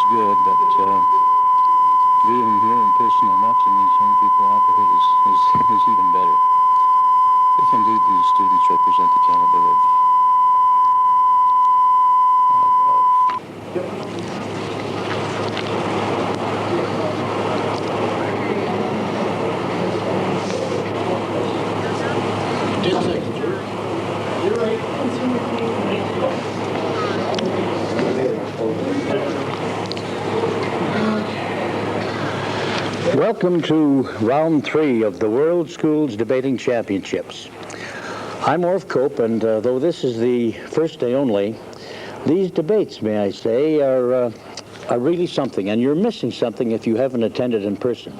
good, but being here in person and watching these young people operate is even better. If indeed these students represent the caliber of Welcome to round 3 of the World Schools Debating Championships. I'm Orv Cope, and though this is the first day only, these debates, may I say, are really something, and you're missing something if you haven't attended in person.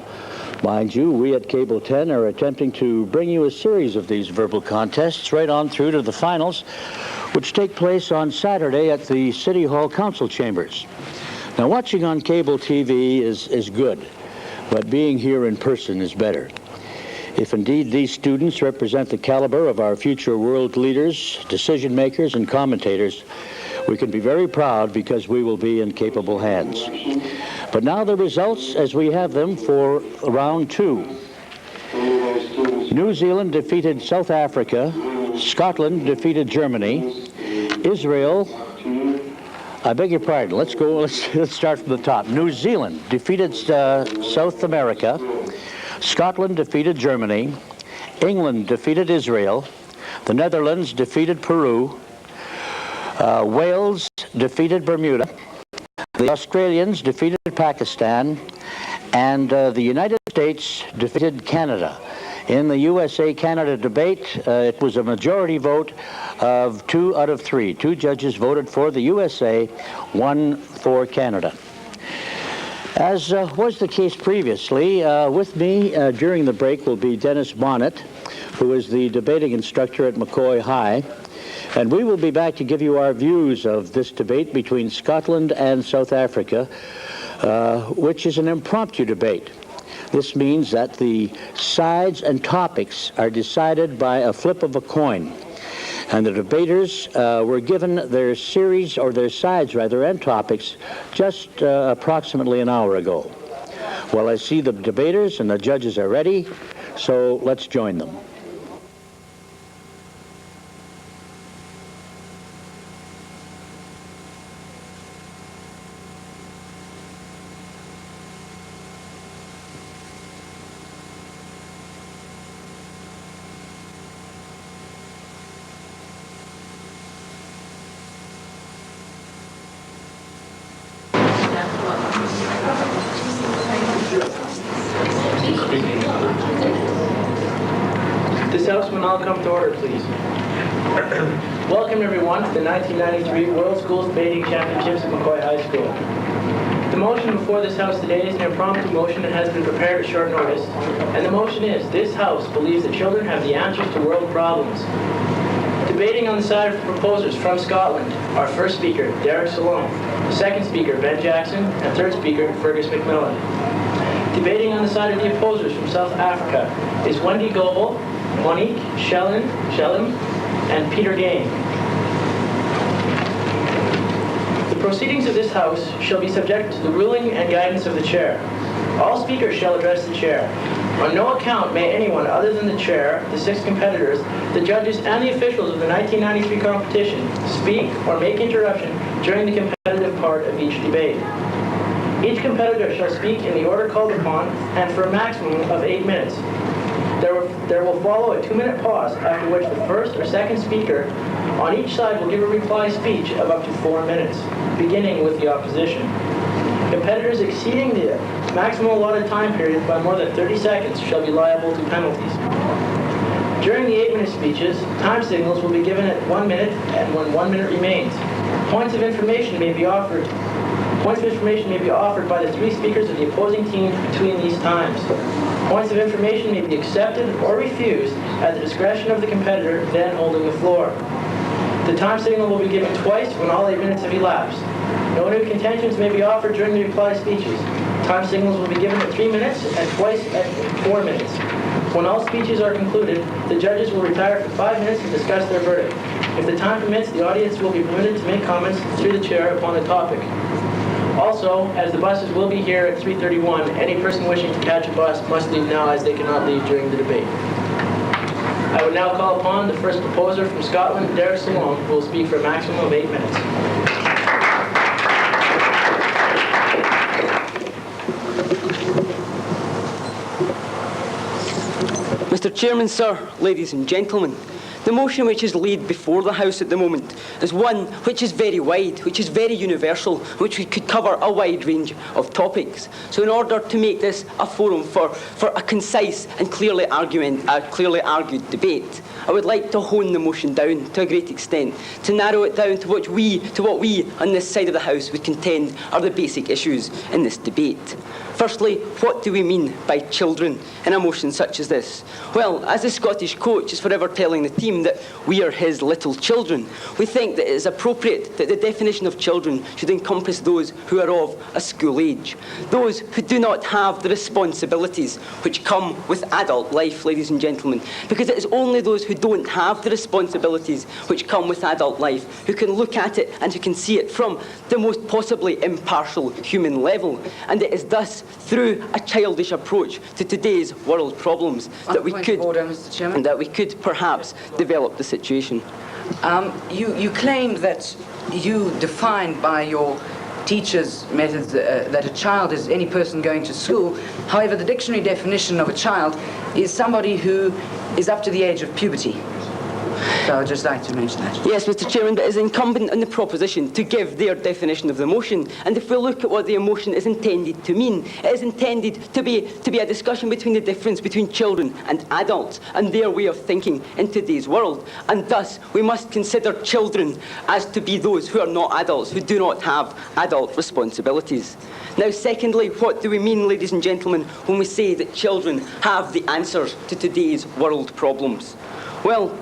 Mind you, we at Cable 10 are attempting to bring you a series of these verbal contests right on through to the finals, which take place on Saturday at the City Hall Council Chambers. Now, watching on cable TV is good, but being here in person is better. If indeed these students represent the caliber of our future world leaders, decision makers, and commentators, we can be very proud because we will be in capable hands. But now the results as we have them for round 2. New Zealand defeated South Africa. Scotland defeated Germany. Israel, I beg your pardon, let's start from the top. New Zealand defeated South America. Scotland defeated Germany. England defeated Israel. The Netherlands defeated Peru. Wales defeated Bermuda. The Australians defeated Pakistan. And the United States defeated Canada. In the USA-Canada debate, it was a majority vote of 2 out of 3. 2 judges voted for the USA, 1 for Canada. As was the case previously, with me during the break will be Dennis Bonnet, who is the debating instructor at McCoy High. And we will be back to give you our views of this debate between Scotland and South Africa, which is an impromptu debate. This means that the sides and topics are decided by a flip of a coin. And the debaters were given their series, or their sides rather, and topics just approximately an hour ago. Well, I see the debaters and the judges are ready, so let's join them. This House will now come to order, please. Welcome, everyone, to the 1993 World Schools Debating Championships at McCoy High School. The motion before this House today is an impromptu motion that has been prepared at short notice, and the motion is, this House believes that children have the answers to world problems. Debating on the side of the proposers from Scotland, our first speaker, Derek Salome, second speaker, Ben Jackson, and third speaker, Fergus McMillan. Debating on the side of the opposers from South Africa is Wendy Goebel, Monique Schellin, and Peter Gain. The proceedings of this House shall be subject to the ruling and guidance of the Chair. All speakers shall address the Chair. On no account may anyone other than the Chair, the 6 competitors, the judges, and the officials of the 1993 competition speak or make interruption during the competitive part of each debate. Each competitor shall speak in the order called upon and for a maximum of 8 minutes. There will follow a 2-minute pause, after which the first or second speaker on each side will give a reply speech of up to 4 minutes, beginning with the opposition. Competitors exceeding the maximum allotted time period by more than 30 seconds shall be liable to penalties. During the 8-minute speeches, time signals will be given at 1 minute and when 1 minute remains. Points of information may be offered by the 3 speakers of the opposing team between these times. Points of information may be accepted or refused at the discretion of the competitor then holding the floor. The time signal will be given twice when all 8 minutes have elapsed. No new contentions may be offered during the reply speeches. Time signals will be given at 3 minutes and twice at 4 minutes. When all speeches are concluded, the judges will retire for 5 minutes to discuss their verdict. If the time permits, the audience will be permitted to make comments through the chair upon the topic. All Also, as the buses will be here at 3:31, any person wishing to catch a bus must leave now, as they cannot leave during the debate. I would now call upon the first proposer from Scotland, Derek Salone, who will speak for a maximum of 8 minutes. Mr. Chairman, sir, ladies and gentlemen, the motion which is laid before the House at the moment is one which is very wide, which is very universal, which could cover a wide range of topics. So in order to make this a forum for a concise and clearly argued debate, I would like to hone the motion down to a great extent, to narrow it down to what we on this side of the House would contend are the basic issues in this debate. Firstly, what do we mean by children in a motion such as this? Well, as the Scottish coach is forever telling the team that we are his little children, we think that it is appropriate that the definition of children should encompass those who are of a school age, those who do not have the responsibilities which come with adult life, ladies and gentlemen, because it is only those who don't have the responsibilities which come with adult life who can look at it and who can see it from the most possibly impartial human level, and it is thus through a childish approach to today's world problems that we could perhaps develop the situation. You claimed that you defined by your teacher's methods that a child is any person going to school. However, the dictionary definition of a child is somebody who is up to the age of puberty. So I'd just like to mention that. Yes, Mr. Chairman, but it is incumbent on the proposition to give their definition of the motion. And if we look at what the motion is intended to mean, it is intended to be a discussion between the difference between children and adults and their way of thinking in today's world. And thus, we must consider children as to be those who are not adults, who do not have adult responsibilities. Now, secondly, what do we mean, ladies and gentlemen, when we say that children have the answers to today's world problems? Well,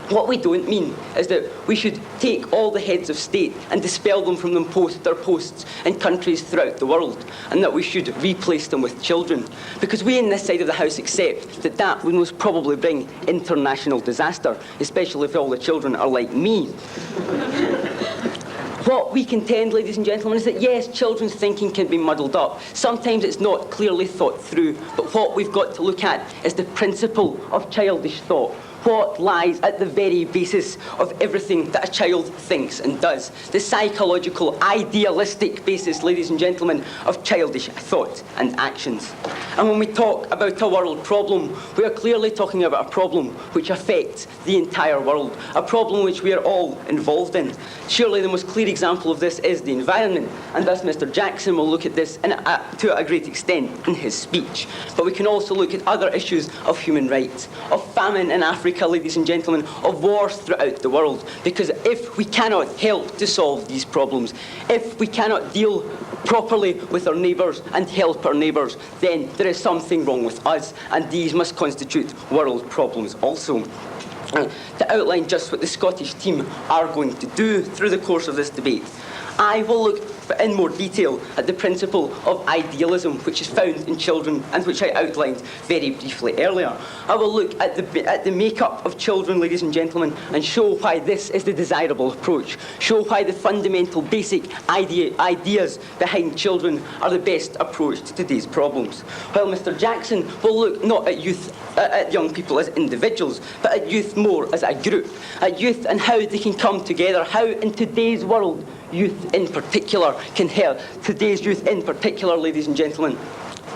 what we don't mean is that we should take all the heads of state and dispel them from their posts in countries throughout the world, and that we should replace them with children, because we in this side of the House accept that that would most probably bring international disaster, especially if all the children are like me. What we contend, ladies and gentlemen, is that yes, children's thinking can be muddled up. Sometimes it's not clearly thought through, but what we've got to look at is the principle of childish thought. What lies at the very basis of everything that a child thinks and does. The psychological, idealistic basis, ladies and gentlemen, of childish thought and actions. And when we talk about a world problem, we are clearly talking about a problem which affects the entire world, a problem which we are all involved in. Surely the most clear example of this is the environment, and thus Mr. Jackson will look at this to a great extent in his speech. But we can also look at other issues of human rights, of famine in Africa, ladies and gentlemen, of wars throughout the world. Because if we cannot help to solve these problems, if we cannot deal properly with our neighbours and help our neighbours, then there is something wrong with us, and these must constitute world problems also. To outline just what the Scottish team are going to do through the course of this debate, I will look in more detail at the principle of idealism which is found in children and which I outlined very briefly earlier. I will look at the makeup of children, ladies and gentlemen, and show why this is the desirable approach, show why the fundamental basic ideas behind children are the best approach to today's problems. While Mr. Jackson will look not at youth, at young people as individuals, but at youth more as a group, at youth and how they can come together, how in today's world youth in particular can help. Today's youth in particular, ladies and gentlemen,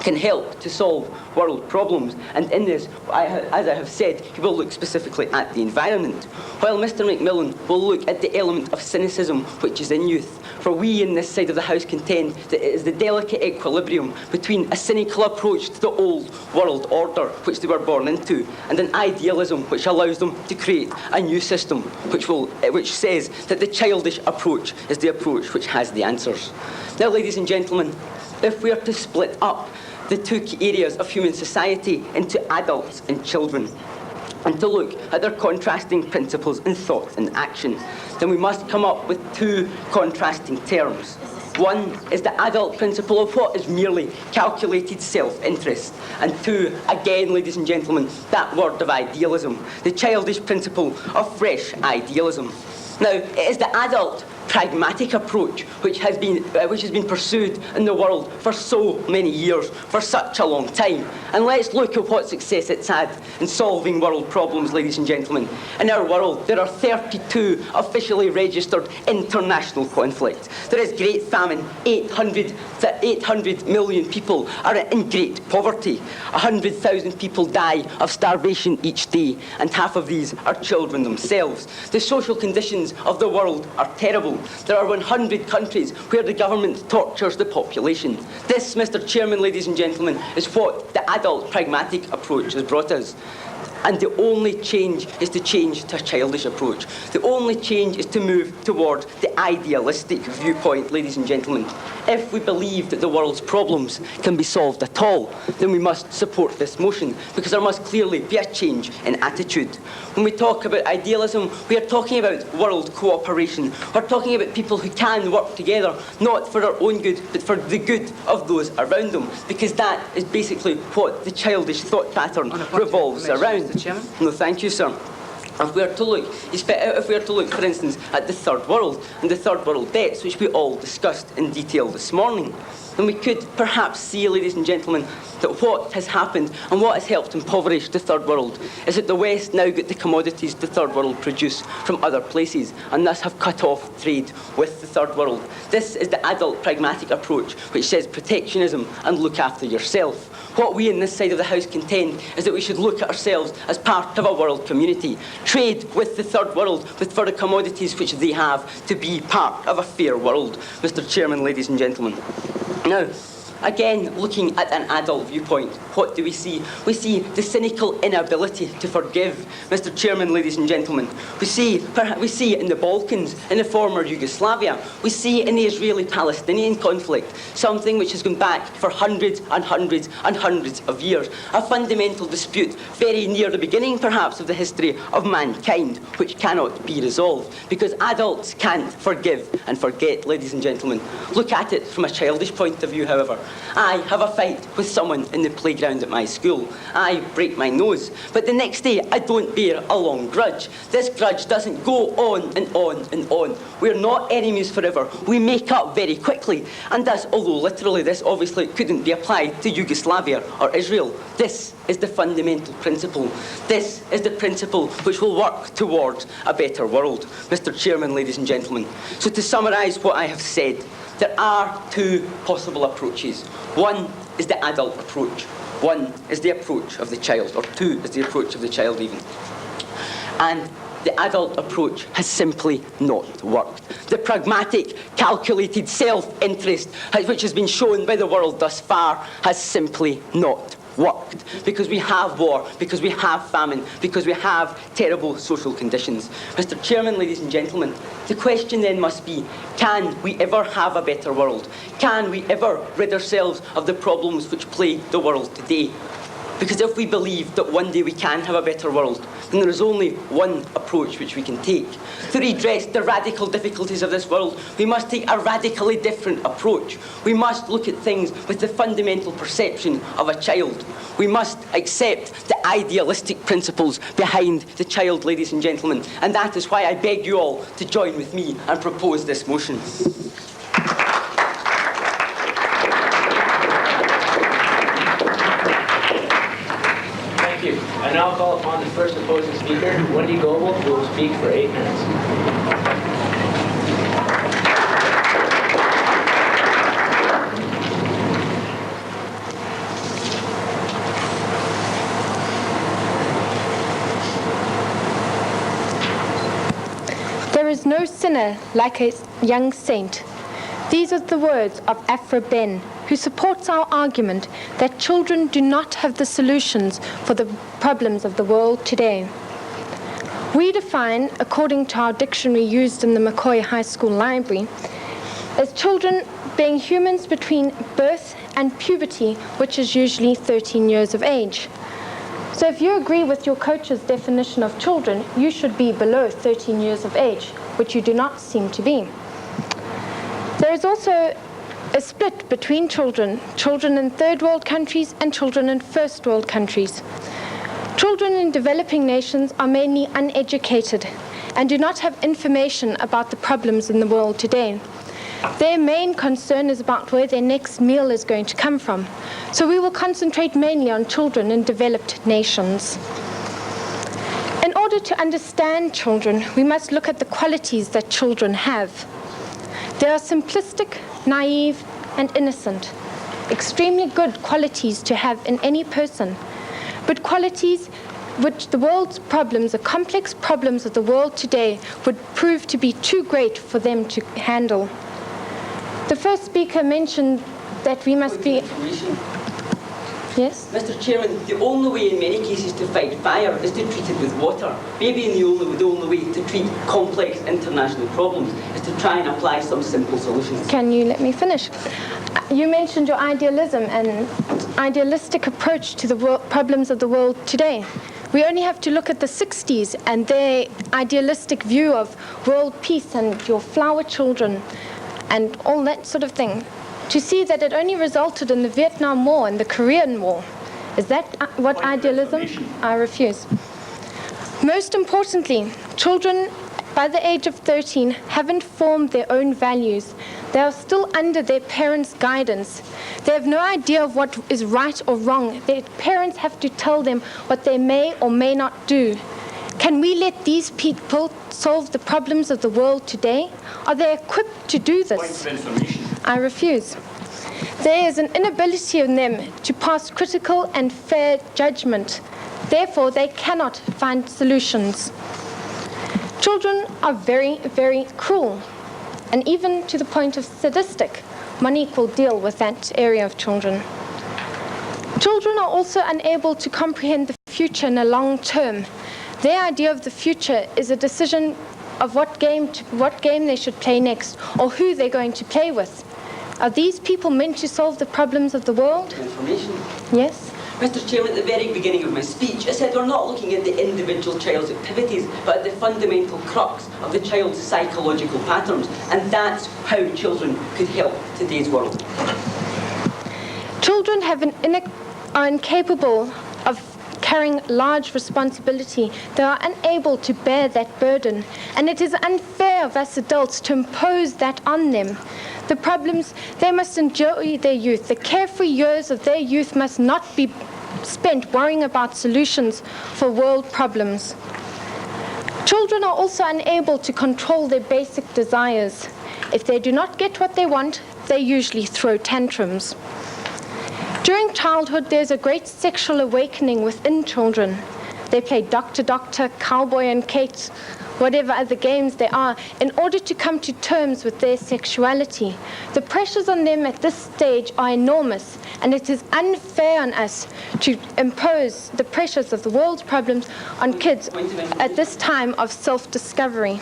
can help to solve world problems. And in this, as I have said, he will look specifically at the environment, while Mr. Macmillan will look at the element of cynicism which is in youth. For we in this side of the House contend that it is the delicate equilibrium between a cynical approach to the old world order which they were born into, and an idealism which allows them to create a new system which says that the childish approach is the approach which has the answers. Now, ladies and gentlemen, if we are to split up the two key areas of human society into adults and children, and to look at their contrasting principles in thought and action, then we must come up with two contrasting terms. One is the adult principle of what is merely calculated self-interest, and two, again, ladies and gentlemen, that word of idealism, the childish principle of fresh idealism. Now, it is the adult pragmatic approach which has been pursued in the world for so many years, for such a long time. And let's look at what success it's had in solving world problems, ladies and gentlemen. In our world, there are 32 officially registered international conflicts. There is great famine. 800 million people are in great poverty. 100,000 people die of starvation each day, and half of these are children themselves. The social conditions of the world are terrible. There are 100 countries where the government tortures the population. This, Mr. Chairman, ladies and gentlemen, is what the adult pragmatic approach has brought us. And the only change is to change to a childish approach. The only change is to move toward the idealistic viewpoint, ladies and gentlemen. If we believe that the world's problems can be solved at all, then we must support this motion, because there must clearly be a change in attitude. When we talk about idealism, we are talking about world cooperation. We're talking about people who can work together, not for their own good, but for the good of those around them, because that is basically what the childish thought pattern revolves around. Mr. Chairman? No, thank you, sir. If we are to look, for instance, at the third world and the third world debts, which we all discussed in detail this morning, then we could perhaps see, ladies and gentlemen, that what has happened and what has helped impoverish the third world is that the West now get the commodities the third world produce from other places, and thus have cut off trade with the third world. This is the adult pragmatic approach, which says protectionism and look after yourself. What we in this side of the House contend is that we should look at ourselves as part of a world community, trade with the third world for the commodities which they have, to be part of a fair world. Mr. Chairman, ladies and gentlemen. Now, again, looking at an adult viewpoint, what do we see? We see the cynical inability to forgive. Mr. Chairman, ladies and gentlemen, we see in the Balkans, in the former Yugoslavia, we see in the Israeli-Palestinian conflict, something which has gone back for hundreds and hundreds and hundreds of years. A fundamental dispute, very near the beginning, perhaps, of the history of mankind, which cannot be resolved, because adults can't forgive and forget, ladies and gentlemen. Look at it from a childish point of view, however. I have a fight with someone in the playground at my school. I break my nose. But the next day, I don't bear a long grudge. This grudge doesn't go on and on and on. We're not enemies forever. We make up very quickly. And thus, although literally this obviously couldn't be applied to Yugoslavia or Israel, this is the fundamental principle. This is the principle which will work towards a better world. Mr. Chairman, ladies and gentlemen. So to summarise what I have said, there are two possible approaches. One is the adult approach. One is the approach of the child, or two is the approach of the child even. And the adult approach has simply not worked. The pragmatic, calculated self-interest which has been shown by the world thus far has simply not worked, because we have war, because we have famine, because we have terrible social conditions. Mr. Chairman, ladies and gentlemen, the question then must be, can we ever have a better world? Can we ever rid ourselves of the problems which plague the world today? Because if we believe that one day we can have a better world, then there is only one approach which we can take. To redress the radical difficulties of this world, we must take a radically different approach. We must look at things with the fundamental perception of a child. We must accept the idealistic principles behind the child, ladies and gentlemen. And that is why I beg you all to join with me and propose this motion. I now call upon the first opposing speaker, Wendy Goebel, who will speak for 8 minutes. There is no sinner like a young saint. These are the words of Afra Ben, who supports our argument that children do not have the solutions for the problems of the world today. We define, according to our dictionary used in the McCoy High School Library, as children being humans between birth and puberty, which is usually 13 years of age. So if you agree with your coach's definition of children, you should be below 13 years of age, which you do not seem to be. There is also a split between children in third world countries and children in first world countries. Children in developing nations are mainly uneducated and do not have information about the problems in the world today. Their main concern is about where their next meal is going to come from. So we will concentrate mainly on children in developed nations. In order to understand children, we must look at the qualities that children have. They are simplistic, naive, and innocent. Extremely good qualities to have in any person, but qualities which the world's problems, the complex problems of the world today, would prove to be too great for them to handle. The first speaker mentioned that we must be... Yes? Mr. Chairman, the only way in many cases to fight fire is to treat it with water. Maybe the only way to treat complex international problems is to try and apply some simple solutions. Can you let me finish? You mentioned your idealism and idealistic approach to the problems of the world today. We only have to look at the 60s and their idealistic view of world peace and your flower children and all that sort of thing, to see that it only resulted in the Vietnam War and the Korean War. Is that what idealism? I refuse. Most importantly, children by the age of 13 haven't formed their own values. They are still under their parents' guidance. They have no idea of what is right or wrong. Their parents have to tell them what they may or may not do. Can we let these people solve the problems of the world today? Are they equipped to do this? I refuse. There is an inability in them to pass critical and fair judgment. Therefore, they cannot find solutions. Children are very, very cruel, and even to the point of sadistic. Monique will deal with that area of children. Children are also unable to comprehend the future in a long term. Their idea of the future is a decision of what game they should play next, or who they're going to play with. Are these people meant to solve the problems of the world? Information. Yes? Mr. Chairman, at the very beginning of my speech, I said we're not looking at the individual child's activities, but at the fundamental crux of the child's psychological patterns, and that's how children could help today's world. Children are incapable of carrying large responsibility. They are unable to bear that burden, and it is unfair of us adults to impose that on them. The problems, they must enjoy their youth. The carefree years of their youth must not be spent worrying about solutions for world problems. Children are also unable to control their basic desires. If they do not get what they want, they usually throw tantrums. During childhood, there's a great sexual awakening within children. They play Doctor, Doctor, Cowboy and Kate, whatever other games there are, in order to come to terms with their sexuality. The pressures on them at this stage are enormous, and it is unfair on us to impose the pressures of the world's problems on kids at this time of self-discovery.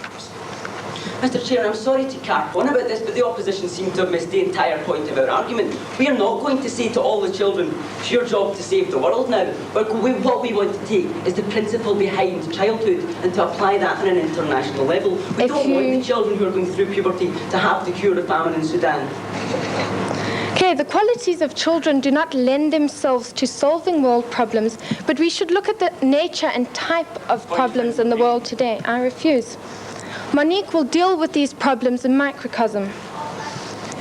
Mr. Chair, I'm sorry to carp on about this, but the opposition seem to have missed the entire point of our argument. We are not going to say to all the children, it's your job to save the world now. What we want to take is the principle behind childhood and to apply that on an international level. We don't want the children who are going through puberty to have the cure of famine in Sudan. Okay, the qualities of children do not lend themselves to solving world problems, but we should look at the nature and type of problems in the world today. I refuse. Monique will deal with these problems in microcosm.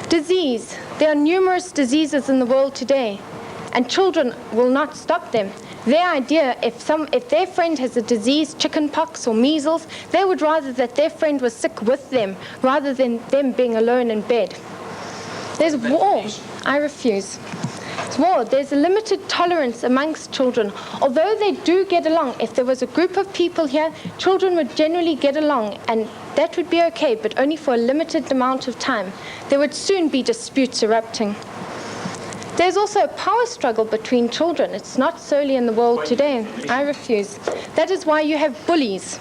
Disease. There are numerous diseases in the world today, and children will not stop them. Their idea, if their friend has a disease, chickenpox or measles, they would rather that their friend was sick with them, rather than them being alone in bed. There's war. I refuse. There's war. There's a limited tolerance amongst children. Although they do get along, if there was a group of people here, children would generally get along, and that would be okay, but only for a limited amount of time. There would soon be disputes erupting. There's also a power struggle between children. It's not solely in the world today. I refuse. That is why you have bullies.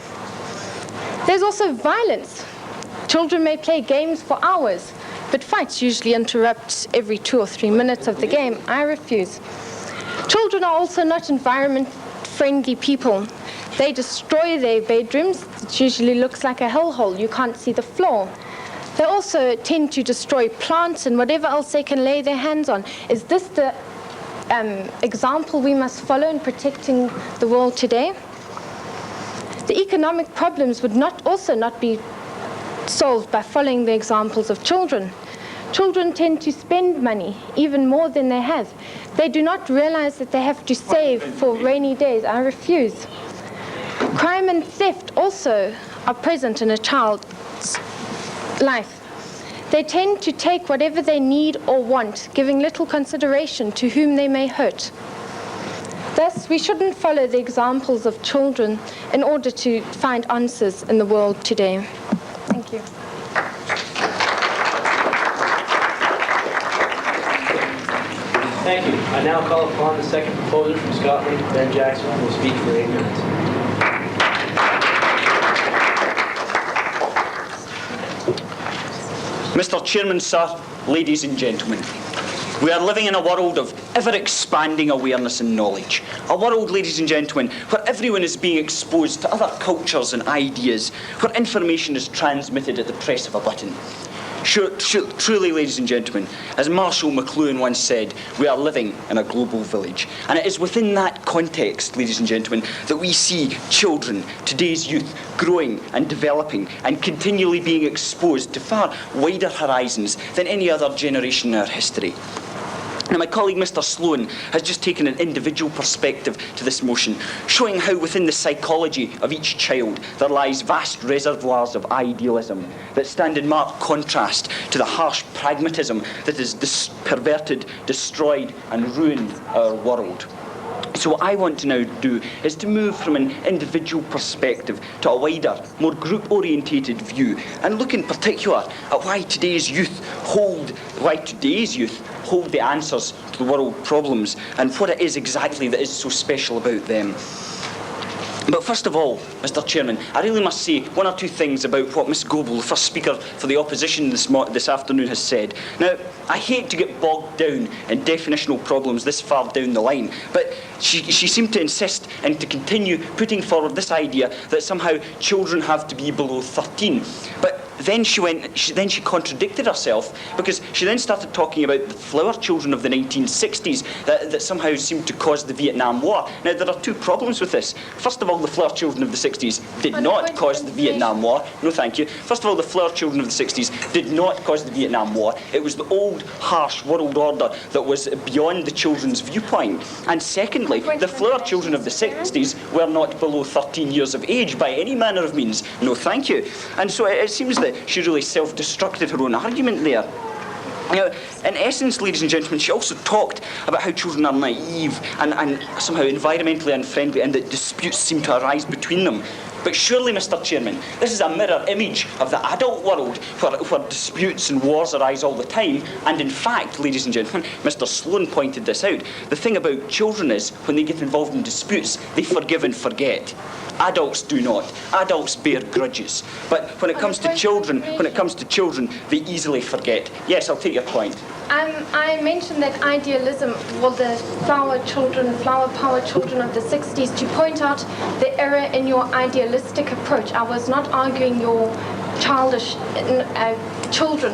There's also violence. Children may play games for hours, but fights usually interrupt every 2 or 3 minutes of the game. I refuse. Children are also not environment-friendly people. They destroy their bedrooms. It usually looks like a hellhole. You can't see the floor. They also tend to destroy plants and whatever else they can lay their hands on. Is this the example we must follow in protecting the world today? The economic problems would also not be solved by following the examples of children. Children tend to spend money, even more than they have. They do not realize that they have to save for rainy days. I refuse. Crime and theft also are present in a child's life. They tend to take whatever they need or want, giving little consideration to whom they may hurt. Thus, we shouldn't follow the examples of children in order to find answers in the world today. Thank you. Thank you. I now call upon the second proposer from Scotland, Ben Jackson, who will speak for 8 minutes. Mr. Chairman, sir, ladies and gentlemen, we are living in a world of ever-expanding awareness and knowledge. A world, ladies and gentlemen, where everyone is being exposed to other cultures and ideas, where information is transmitted at the press of a button. Truly, ladies and gentlemen, as Marshall McLuhan once said, we are living in a global village. And it is within that context, ladies and gentlemen, that we see children, today's youth, growing and developing and continually being exposed to far wider horizons than any other generation in our history. Now, my colleague Mr. Sloan has just taken an individual perspective to this motion, showing how within the psychology of each child there lies vast reservoirs of idealism that stand in marked contrast to the harsh pragmatism that has perverted, destroyed and ruined our world. So what I want to now do is to move from an individual perspective to a wider, more group-orientated view, and look in particular at why today's youth hold the answers to the world problems and what it is exactly that is so special about them. But first of all, Mr. Chairman, I really must say one or two things about what Ms Goebel, the first speaker for the opposition this afternoon, has said. Now, I hate to get bogged down in definitional problems this far down the line, but she seemed to insist and to continue putting forward this idea that somehow children have to be below 13. But then she contradicted herself, because she then started talking about the flower children of the 1960s that somehow seemed to cause the Vietnam War. Now, there are two problems with this. First of all, the flower children of the 60s did not cause the Vietnam War. No, thank you. First of all, the flower children of the 60s did not cause the Vietnam War. It was the old, harsh world order that was beyond the children's viewpoint. And secondly, the flower children of the 60s were not below 13 years of age by any manner of means. No, thank you. And so it seems that she really self-destructed her own argument there. Now, in essence, ladies and gentlemen, she also talked about how children are naive and somehow environmentally unfriendly, and that disputes seem to arise between them. But surely, Mr. Chairman, this is a mirror image of the adult world where disputes and wars arise all the time. And in fact, ladies and gentlemen, Mr. Sloan pointed this out. The thing about children is, when they get involved in disputes, they forgive and forget. Adults do not. Adults bear grudges. But when it comes to children, they easily forget. Yes, I'll take your point. I mentioned that idealism, well, the flower power children of the 60s, to point out the error in your idealistic approach. I was not arguing your childish children.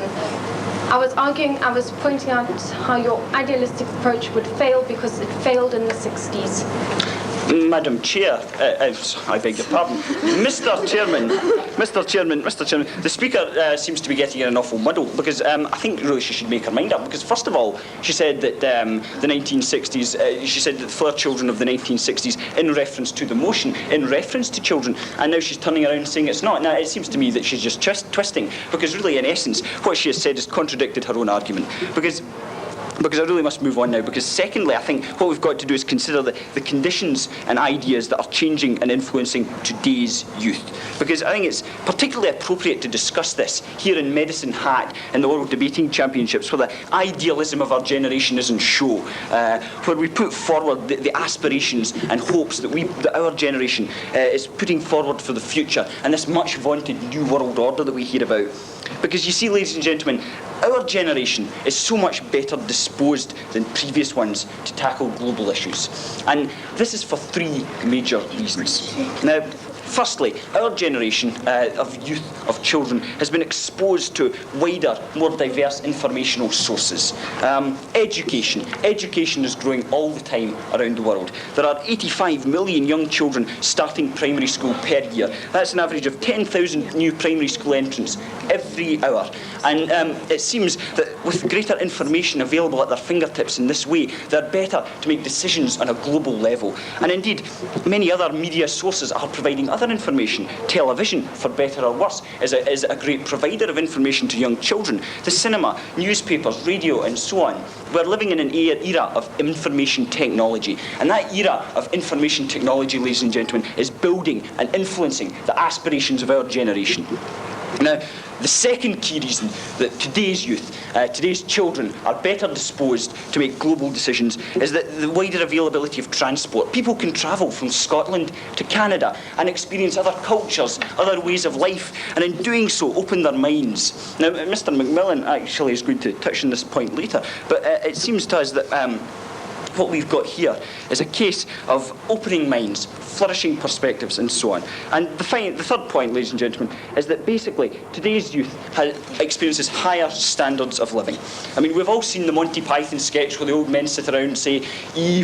I was pointing out how your idealistic approach would fail because it failed in the 60s. Madam Chair, I beg your pardon. Mr. Chairman, the Speaker seems to be getting in an awful muddle, because I think really she should make her mind up, because first of all, she said that the 1960s, she said that the flower children of the 1960s in reference to the motion, in reference to children, and now she's turning around and saying it's not. Now, it seems to me that she's just twisting, because really, in essence, what she has said has contradicted her own argument, because I really must move on now, because secondly, I think what we've got to do is consider the conditions and ideas that are changing and influencing today's youth. Because I think it's particularly appropriate to discuss this here in Medicine Hat in the World Debating Championships, where the idealism of our generation is in show, where we put forward the aspirations and hopes that our generation is putting forward for the future, and this much vaunted new world order that we hear about. Because you see, ladies and gentlemen, our generation is so much better disposed than previous ones to tackle global issues. And this is for three major reasons. Now, Firstly, our generation of youth, of children, has been exposed to wider, more diverse informational sources. Education. Education is growing all the time around the world. There are 85 million young children starting primary school per year. That's an average of 10,000 new primary school entrants every hour. And it seems that with greater information available at their fingertips in this way, they're better to make decisions on a global level. And indeed, many other media sources are providing other information. Television, for better or worse, is a great provider of information to young children. The cinema, newspapers, radio, and so on. We're living in an era of information technology. And that era of information technology, ladies and gentlemen, is building and influencing the aspirations of our generation. Now, the second key reason that today's youth, today's children are better disposed to make global decisions is that the wider availability of transport. People can travel from Scotland to Canada and experience other cultures, other ways of life, and in doing so open their minds. Now, Mr. Macmillan actually is going to touch on this point later, but it seems to us that what we've got here is a case of opening minds, flourishing perspectives, and so on. And the third point, ladies and gentlemen, is that basically today's youth experiences higher standards of living. I mean, we've all seen the Monty Python sketch where the old men sit around and say,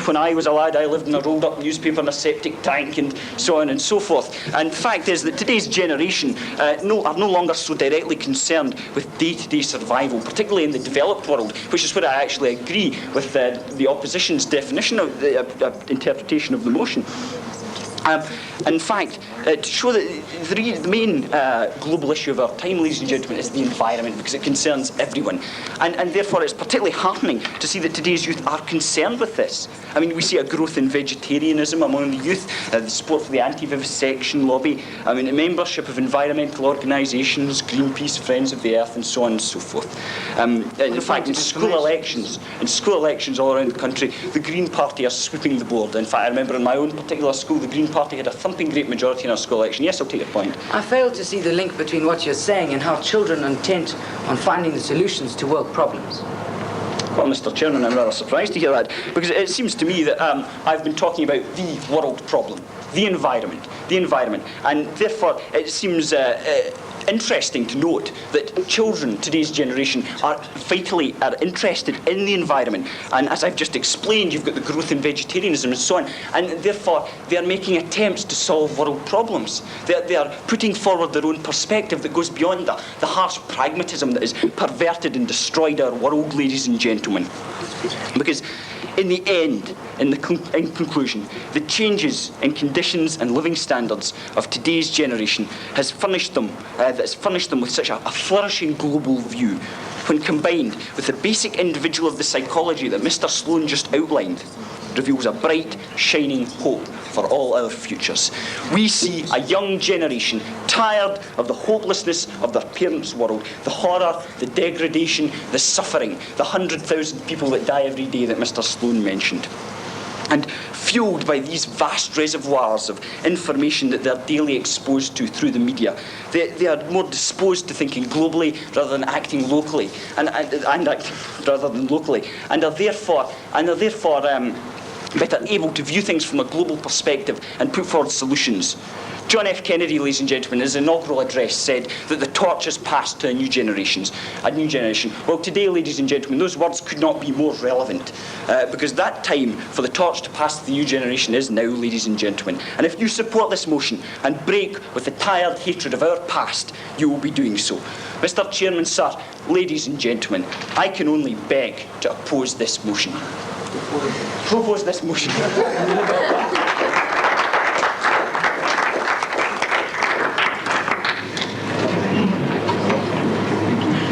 when I was a lad, I lived in a rolled-up newspaper in a septic tank, and so on and so forth. And the fact is that today's generation are no longer so directly concerned with day-to-day survival, particularly in the developed world, which is where I actually agree with the opposition's definition of the interpretation of the motion. In fact, to show that the main global issue of our time, ladies and gentlemen, is the environment, because it concerns everyone. And therefore, it's particularly heartening to see that today's youth are concerned with this. I mean, we see a growth in vegetarianism among the youth, the support for the anti-vivisection lobby, I mean, membership of environmental organisations, Greenpeace, Friends of the Earth, and so on and so forth. In fact, in school elections all around the country, the Green Party are sweeping the board. In fact, I remember in my own particular school, the Green Party had a thumping great majority in our school election. Yes, I'll take your point. I fail to see the link between what you're saying and how children are intent on finding the solutions to world problems. Well, Mr. Chairman, I'm rather surprised to hear that, because it seems to me that I've been talking about the world problem, the environment, and therefore it seems interesting to note that children, today's generation, are vitally interested in the environment. And as I've just explained, you've got the growth in vegetarianism and so on, and therefore they are making attempts to solve world problems. They are putting forward their own perspective that goes beyond the harsh pragmatism that has perverted and destroyed our world, ladies and gentlemen. Because in the end, in conclusion, the changes in conditions and living standards of today's generation has furnished them with such a flourishing global view, when combined with the basic individual of the psychology that Mr. Sloan just outlined, reveals a bright, shining hope for all our futures. We see a young generation tired of the hopelessness of their parents' world, the horror, the degradation, the suffering, the 100,000 people that die every day that Mr. Sloan mentioned. And fueled by these vast reservoirs of information that they're daily exposed to through the media, they are more disposed to thinking globally rather than acting locally, and acting rather than locally, and are therefore better able to view things from a global perspective and put forward solutions. John F. Kennedy, ladies and gentlemen, in his inaugural address said that the torch has passed to a new generation. Well, today, ladies and gentlemen, those words could not be more relevant, because that time for the torch to pass to the new generation is now, ladies and gentlemen. And if you support this motion and break with the tired hatred of our past, you will be doing so. Mr. Chairman, sir, ladies and gentlemen, I can only beg to oppose this motion. Propose this motion.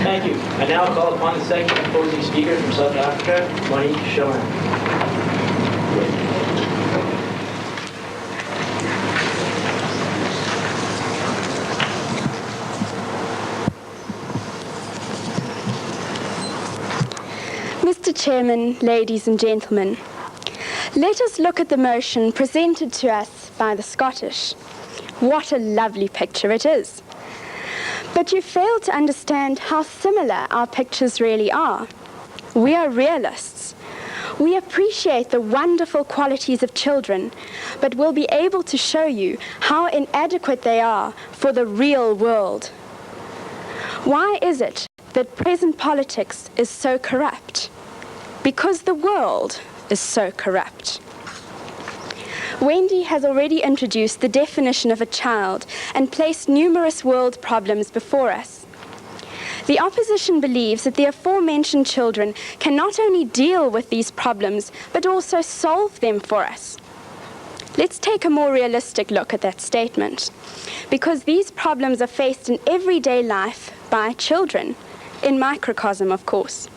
Thank you. I now call upon the second opposing speaker from South Africa, Monique Chalan. Mr. Chairman, ladies and gentlemen, let us look at the motion presented to us by the Scottish. What a lovely picture it is. But you fail to understand how similar our pictures really are. We are realists. We appreciate the wonderful qualities of children, but will be able to show you how inadequate they are for the real world. Why is it that present politics is so corrupt? Because the world is so corrupt. Wendy has already introduced the definition of a child and placed numerous world problems before us. The opposition believes that the aforementioned children can not only deal with these problems, but also solve them for us. Let's take a more realistic look at that statement, because these problems are faced in everyday life by children, in microcosm, of course.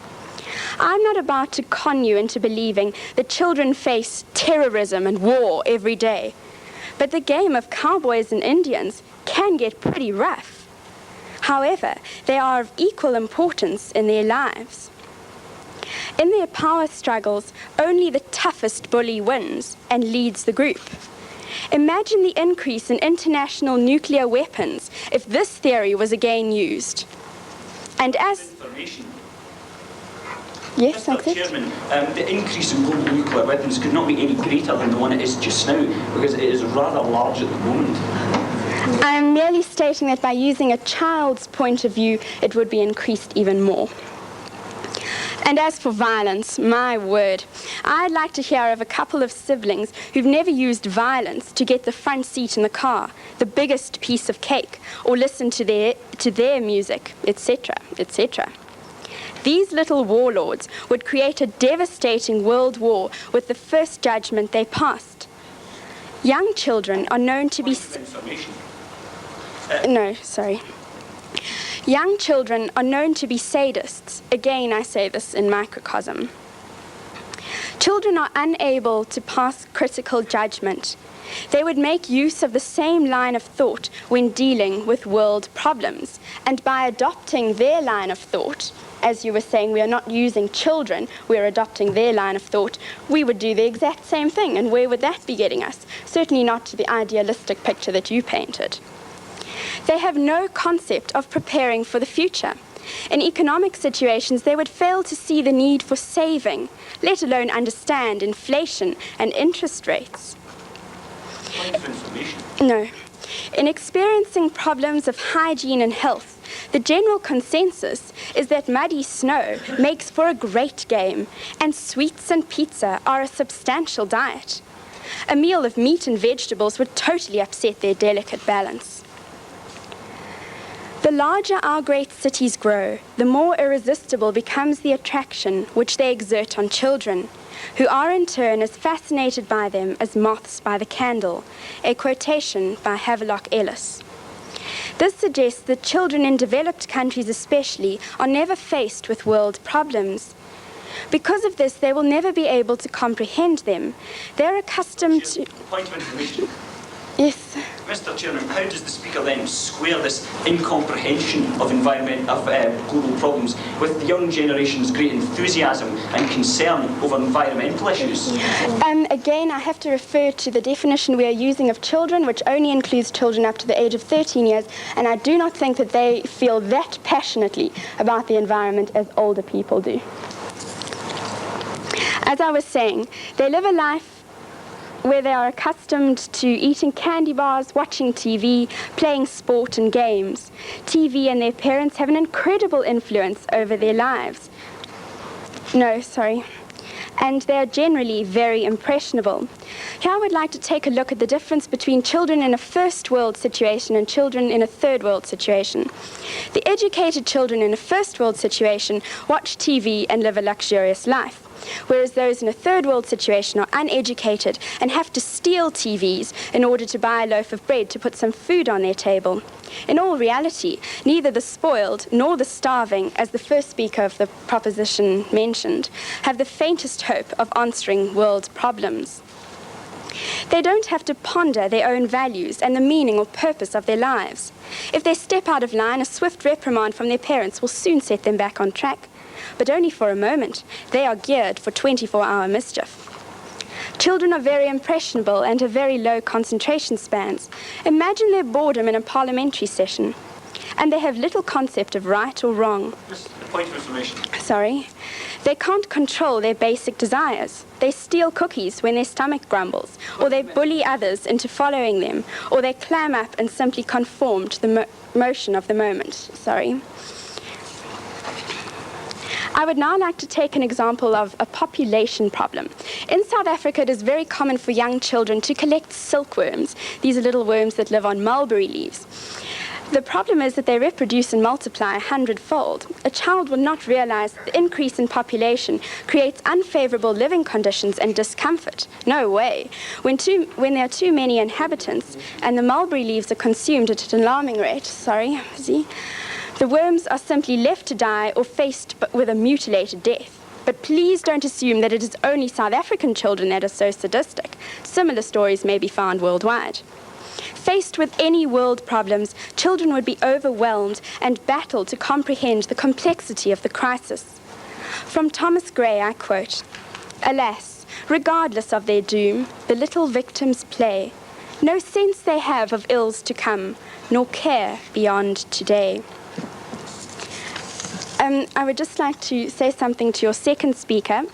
I'm not about to con you into believing that children face terrorism and war every day, but the game of cowboys and Indians can get pretty rough. However, they are of equal importance in their lives. In their power struggles, only the toughest bully wins and leads the group. Imagine the increase in international nuclear weapons if this theory was again used. And as... Yes, Mr. that's Chairman, the increase in global nuclear weapons could not be any greater than the one it is just now, because it is rather large at the moment. I am merely stating that by using a child's point of view, it would be increased even more. And as for violence, my word, I'd like to hear of a couple of siblings who've never used violence to get the front seat in the car, the biggest piece of cake, or listen to their music, etc., etc. These little warlords would create a devastating world war with the first judgment they passed. Young children are known to be... Young children are known to be sadists. Again, I say this in microcosm. Children are unable to pass critical judgment. They would make use of the same line of thought when dealing with world problems. And by adopting their line of thought, as you were saying, we are not using children, we are adopting their line of thought, we would do the exact same thing. And where would that be getting us? Certainly not to the idealistic picture that you painted. They have no concept of preparing for the future. In economic situations, they would fail to see the need for saving, let alone understand inflation and interest rates. No. In experiencing problems of hygiene and health, the general consensus is that muddy snow makes for a great game, and sweets and pizza are a substantial diet. A meal of meat and vegetables would totally upset their delicate balance. The larger our great cities grow, the more irresistible becomes the attraction which they exert on children, who are in turn as fascinated by them as moths by the candle, a quotation by Havelock Ellis. This suggests that children in developed countries especially are never faced with world problems. Because of this, they will never be able to comprehend them. They're accustomed to... Point of information. Yes. Mr. Chairman, how does the Speaker then square this incomprehension of global problems with the young generation's great enthusiasm and concern over environmental issues? Again, I have to refer to the definition we are using of children, which only includes children up to the age of 13 years, and I do not think that they feel that passionately about the environment as older people do. As I was saying, they live a life where they are accustomed to eating candy bars, watching TV, playing sport and games. TV and their parents have an incredible influence over their lives. And they are generally very impressionable. Here I would like to take a look at the difference between children in a first world situation and children in a third world situation. The educated children in a first world situation watch TV and live a luxurious life, whereas those in a third world situation are uneducated and have to steal TVs in order to buy a loaf of bread to put some food on their table. In all reality, neither the spoiled nor the starving, as the first speaker of the proposition mentioned, have the faintest hope of answering world problems. They don't have to ponder their own values and the meaning or purpose of their lives. If they step out of line, a swift reprimand from their parents will soon set them back on track. But only for a moment. They are geared for 24-hour mischief. Children are very impressionable and have very low concentration spans. Imagine their boredom in a parliamentary session. And they have little concept of right or wrong. Point of information. Sorry. They can't control their basic desires. They steal cookies when their stomach grumbles, or they bully others into following them, or they clam up and simply conform to the motion of the moment. Sorry. I would now like to take an example of a population problem. In South Africa, it is very common for young children to collect silkworms. These are little worms that live on mulberry leaves. The problem is that they reproduce and multiply 100-fold. A child will not realize the increase in population creates unfavorable living conditions and discomfort. No way. When there are too many inhabitants and the mulberry leaves are consumed at an alarming rate, the worms are simply left to die or faced with a mutilated death. But please don't assume that it is only South African children that are so sadistic. Similar stories may be found worldwide. Faced with any world problems, children would be overwhelmed and battle to comprehend the complexity of the crisis. From Thomas Gray, I quote, "Alas, regardless of their doom, the little victims play. No sense they have of ills to come, nor care beyond today." I would just like to say something to your second speaker.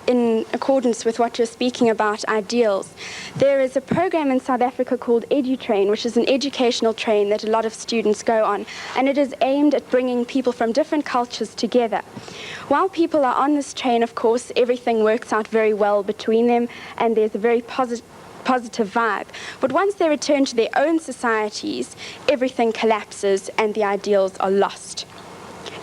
In accordance with what you're speaking about, ideals. There is a program in South Africa called EduTrain, which is an educational train that a lot of students go on, and it is aimed at bringing people from different cultures together. While people are on this train, of course, everything works out very well between them, and there's a very positive vibe. But once they return to their own societies, everything collapses and the ideals are lost.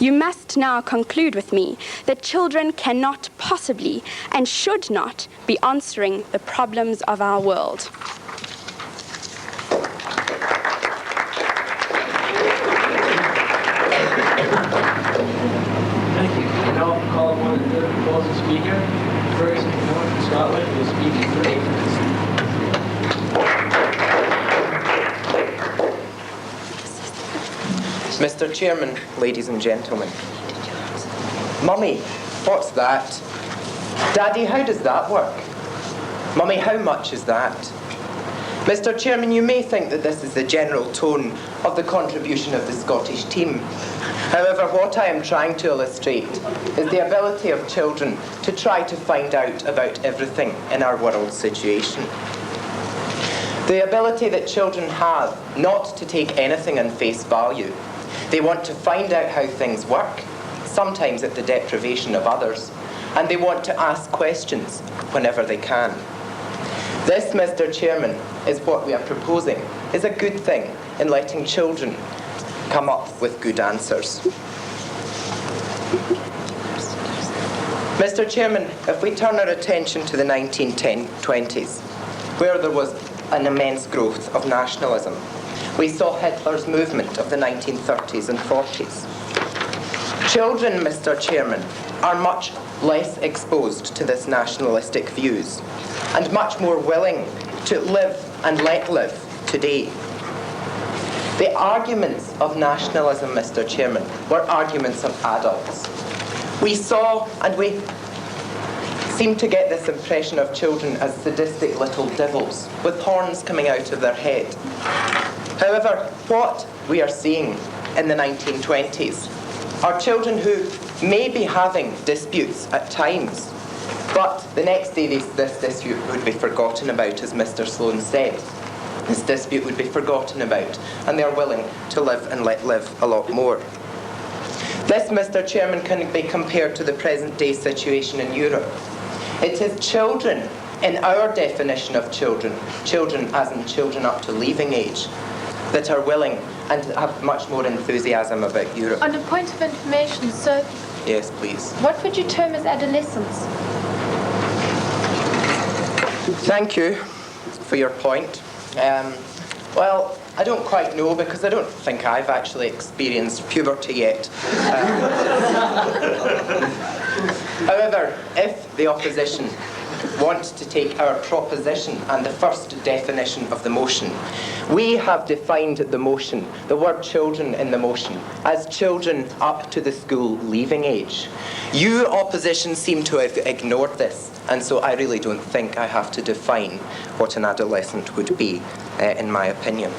You must now conclude with me that children cannot possibly and should not be answering the problems of our world. Thank you. I now call upon the third proposal speaker, Ferguson Miller from Scotland, who will speak for 8 minutes. Mr. Chairman, ladies and gentlemen. Mummy, what's that? Daddy, how does that work? Mummy, how much is that? Mr. Chairman, you may think that this is the general tone of the contribution of the Scottish team. However, what I am trying to illustrate is the ability of children to try to find out about everything in our world situation. The ability that children have not to take anything on face value. They want to find out how things work, sometimes at the deprivation of others, and they want to ask questions whenever they can. This, Mr. Chairman, is what we are proposing, is a good thing in letting children come up with good answers. Mr. Chairman, if we turn our attention to the 1920s, where there was an immense growth of nationalism, we saw Hitler's movement of the 1930s and 40s. Children, Mr. Chairman, are much less exposed to this nationalistic views and much more willing to live and let live today. The arguments of nationalism, Mr. Chairman, were arguments of adults. We saw and we seem to get this impression of children as sadistic little devils with horns coming out of their head. However, what we are seeing in the 1920s are children who may be having disputes at times, but the next day this dispute would be forgotten about, as Mr. Sloan said. This dispute would be forgotten about, and they are willing to live and let live a lot more. This, Mr. Chairman, can be compared to the present-day situation in Europe. It is children, in our definition of children, children as in children up to leaving age, that are willing and have much more enthusiasm about Europe. On a point of information, sir. Yes, please. What would you term as adolescence? Thank you for your point. Well, I don't quite know, because I don't think I've actually experienced puberty yet. However, if the opposition wants to take our proposition and the first definition of the motion, we have defined the motion, the word children in the motion, as children up to the school leaving age. You, opposition, seem to have ignored this, and so I really don't think I have to define what an adolescent would be, in my opinion.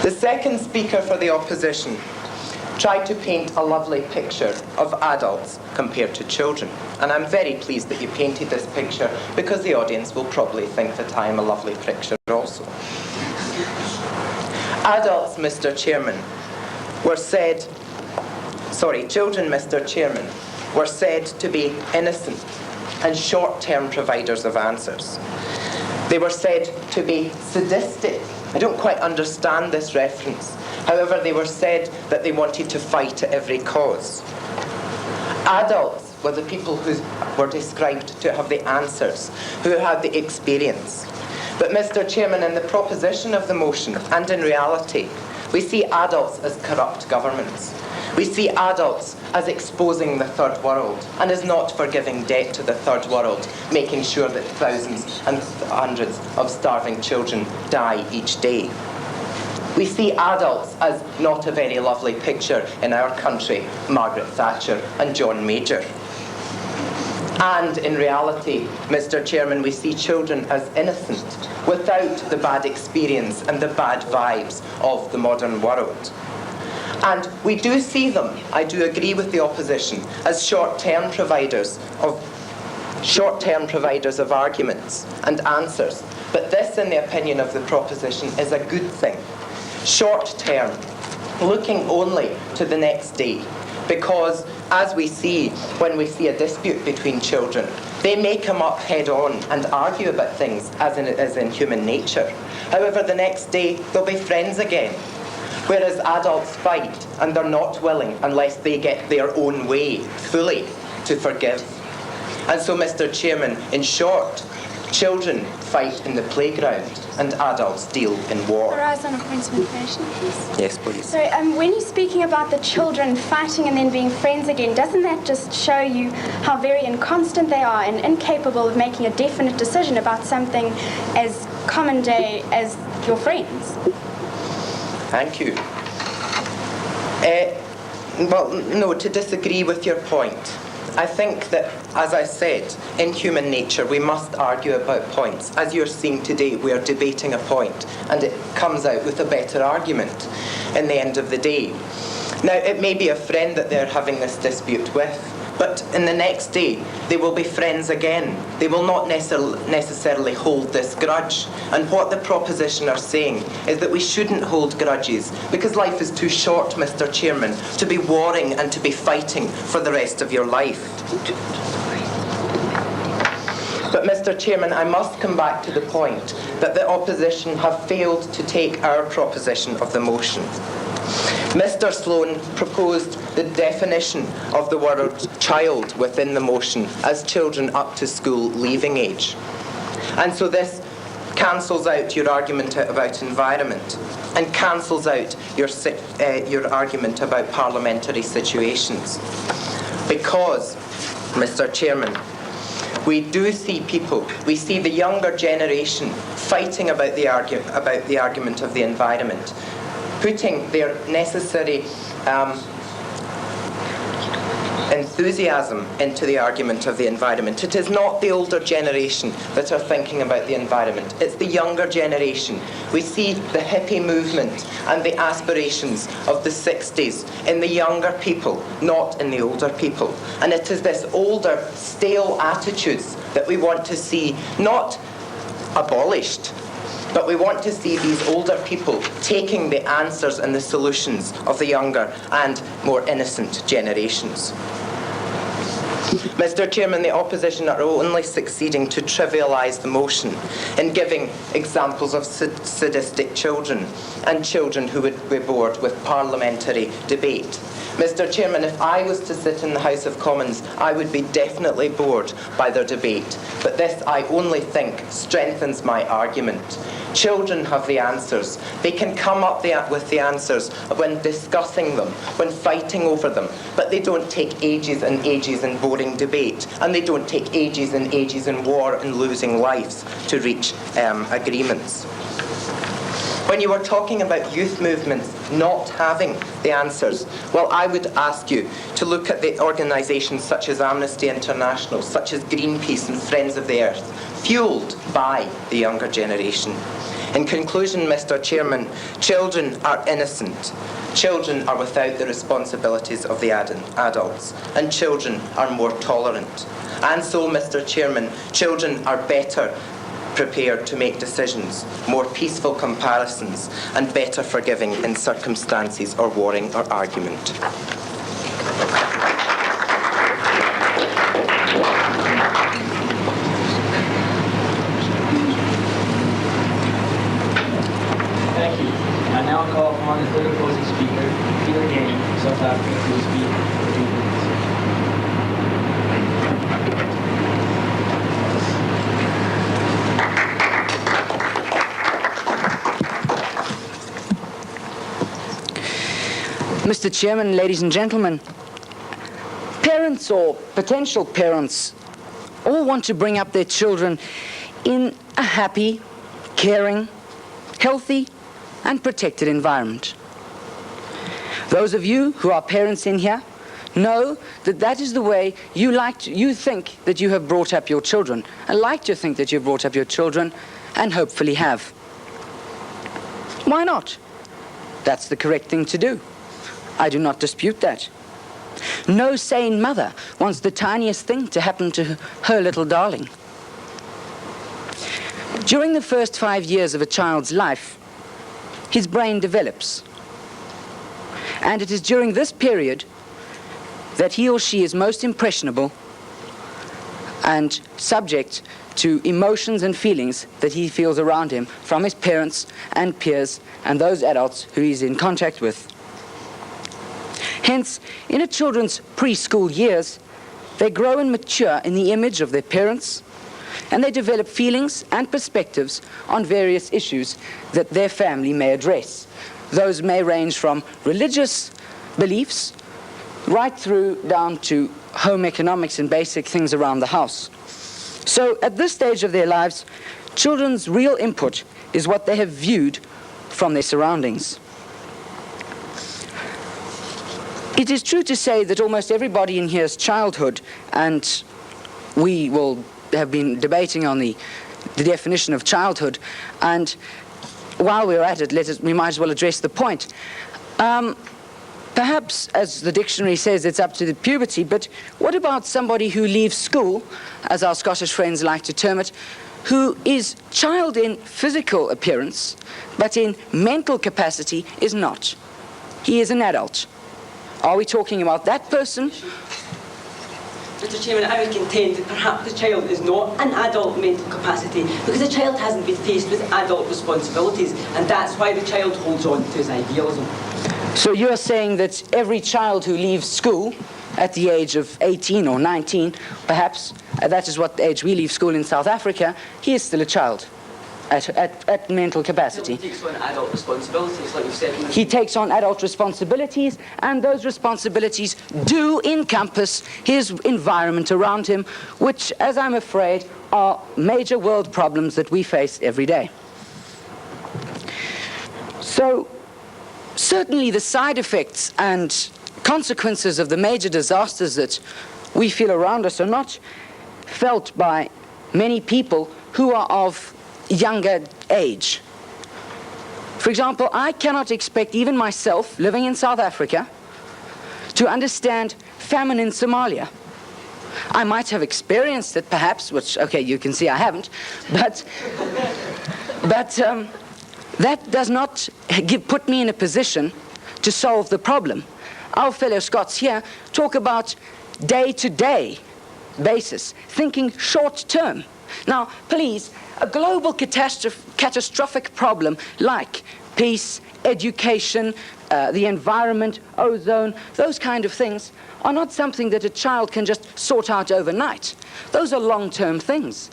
The second speaker for the opposition tried to paint a lovely picture of adults compared to children. And I'm very pleased that you painted this picture, because the audience will probably think that I am a lovely picture also. Adults, Mr. Chairman, children, Mr. Chairman, were said to be innocent and short-term providers of answers. They were said to be sadistic. I don't quite understand this reference. However, they were said that they wanted to fight at every cause. Adults were the people who were described to have the answers, who had the experience. But, Mr. Chairman, in the proposition of the motion, and in reality, we see adults as corrupt governments. We see adults as exposing the third world and as not forgiving debt to the third world, making sure that thousands and hundreds of starving children die each day. We see adults as not a very lovely picture in our country, Margaret Thatcher and John Major. And in reality, Mr. Chairman, we see children as innocent, without the bad experience and the bad vibes of the modern world. And we do see them, I do agree with the opposition, as short-term providers of arguments and answers. But this, in the opinion of the proposition, is a good thing. Short-term, looking only to the next day. Because, as we see when we see a dispute between children, they may come up head-on and argue about things, as in human nature. However, the next day, they'll be friends again. Whereas adults fight, and they're not willing, unless they get their own way fully, to forgive. And so, Mr. Chairman, in short, children fight in the playground, and adults deal in war. Rise on a point of information, please. Yes, please. So, when you're speaking about the children fighting and then being friends again, doesn't that just show you how very inconstant they are and incapable of making a definite decision about something as common day as your friends? Thank you. Well, no, to disagree with your point. I think that, as I said, in human nature, we must argue about points. As you're seeing today, we are debating a point, and it comes out with a better argument in the end of the day. Now, it may be a friend that they're having this dispute with, but in the next day, they will be friends again. They will not necessarily hold this grudge. And what the proposition are saying is that we shouldn't hold grudges, because life is too short, Mr. Chairman, to be warring and to be fighting for the rest of your life. But, Mr. Chairman, I must come back to the point that the opposition have failed to take our proposition of the motion. Mr. Sloan proposed the definition of the word child within the motion as children up to school leaving age. And so this cancels out your argument about environment and cancels out your argument about parliamentary situations. Because, Mr. Chairman, we do see people, we see the younger generation fighting about the argument of the environment, putting their necessary enthusiasm into the argument of the environment. It is not the older generation that are thinking about the environment. It's the younger generation. We see the hippie movement and the aspirations of the 60s in the younger people, not in the older people. And it is this older, stale attitudes that we want to see not abolished, but we want to see these older people taking the answers and the solutions of the younger and more innocent generations. Mr. Chairman, the opposition are only succeeding to trivialise the motion in giving examples of sadistic children and children who would be bored with parliamentary debate. Mr. Chairman, if I was to sit in the House of Commons, I would be definitely bored by their debate. But this, I only think, strengthens my argument. Children have the answers. They can come up with the answers when discussing them, when fighting over them. But they don't take ages and ages in boring debate. And they don't take ages and ages in war and losing lives to reach agreements. When you were talking about youth movements not having the answers, well, I would ask you to look at the organisations such as Amnesty International, such as Greenpeace and Friends of the Earth, fuelled by the younger generation. In conclusion, Mr. Chairman, children are innocent. Children are without the responsibilities of the adults, and children are more tolerant. And so, Mr. Chairman, children are better prepared to make decisions, more peaceful comparisons, and better forgiving in circumstances or warring or argument. Thank you. I now call upon the third opposing speaker, Peter Gang, South Africa, to speak for 2 minutes. Mr. Chairman, ladies and gentlemen, parents or potential parents all want to bring up their children in a happy, caring, healthy, and protected environment. Those of you who are parents in here know that that is the way you think that you have brought up your children, and like to think that you've brought up your children, and hopefully have. Why not? That's the correct thing to do. I do not dispute that. No sane mother wants the tiniest thing to happen to her little darling. During the first 5 years of a child's life, his brain develops. And it is during this period that he or she is most impressionable and subject to emotions and feelings that he feels around him from his parents and peers and those adults who he's in contact with. Hence, in a children's preschool years, they grow and mature in the image of their parents, and they develop feelings and perspectives on various issues that their family may address. Those may range from religious beliefs right through down to home economics and basic things around the house. So at this stage of their lives, children's real input is what they have viewed from their surroundings. It is true to say that almost everybody in here's childhood, and we will have been debating on the definition of childhood, and while we're at it, we might as well address the point. Perhaps, as the dictionary says, it's up to the puberty, but what about somebody who leaves school, as our Scottish friends like to term it, who is child in physical appearance, but in mental capacity is not? He is an adult. Are we talking about that person? Mr. Chairman, I would contend that perhaps the child is not an adult mental capacity because the child hasn't been faced with adult responsibilities, and that's why the child holds on to his idealism. So you're saying that every child who leaves school at the age of 18 or 19, perhaps, that is what age we leave school in South Africa, he is still a child at mental capacity. He takes on adult responsibilities, like you've said. He takes on adult responsibilities, and those responsibilities do encompass his environment around him, which, as I'm afraid, are major world problems that we face every day. So, certainly the side effects and consequences of the major disasters that we feel around us are not felt by many people who are of younger age. For example, I cannot expect even myself, living in South Africa, to understand famine in Somalia. I might have experienced it perhaps, which, okay, you can see I haven't, but that does not put me in a position to solve the problem. Our fellow Scots here talk about day-to-day basis, thinking short-term. Now, please, a global catastrophic problem like peace, education, the environment, ozone, those kind of things are not something that a child can just sort out overnight. Those are long-term things.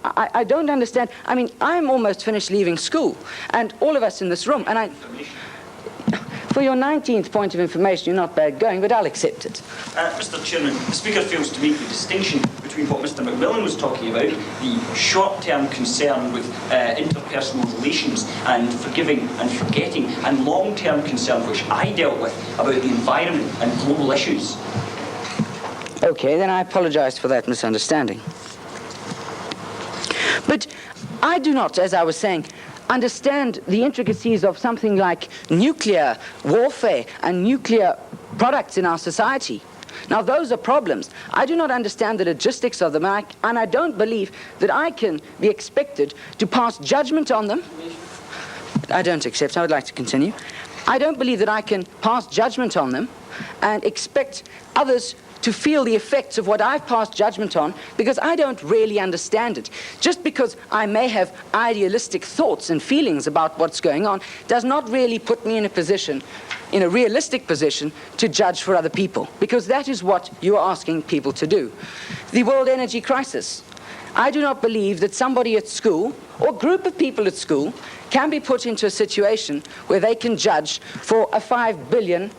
I don't understand. I mean, I'm almost finished leaving school, and all of us in this room, and for your 19th point of information, you're not bad going, but I'll accept it. Mr. Chairman, the Speaker fails to make the distinction between what Mr. McMillan was talking about, the short-term concern with interpersonal relations and forgiving and forgetting, and long-term concern, which I dealt with, about the environment and global issues. Okay, then I apologize for that misunderstanding. But I do not, as I was saying, understand the intricacies of something like nuclear warfare and nuclear products in our society. Now, those are problems. I do not understand the logistics of them, and I don't believe that I can be expected to pass judgment on them. I don't accept. I would like to continue. I don't believe that I can pass judgment on them and expect others to feel the effects of what I've passed judgment on, because I don't really understand it. Just because I may have idealistic thoughts and feelings about what's going on does not really put me in a position, in a realistic position, to judge for other people, because that is what you are asking people to do. The world energy crisis. I do not believe that somebody at school, or group of people at school, can be put into a situation where they can judge for a 5 billion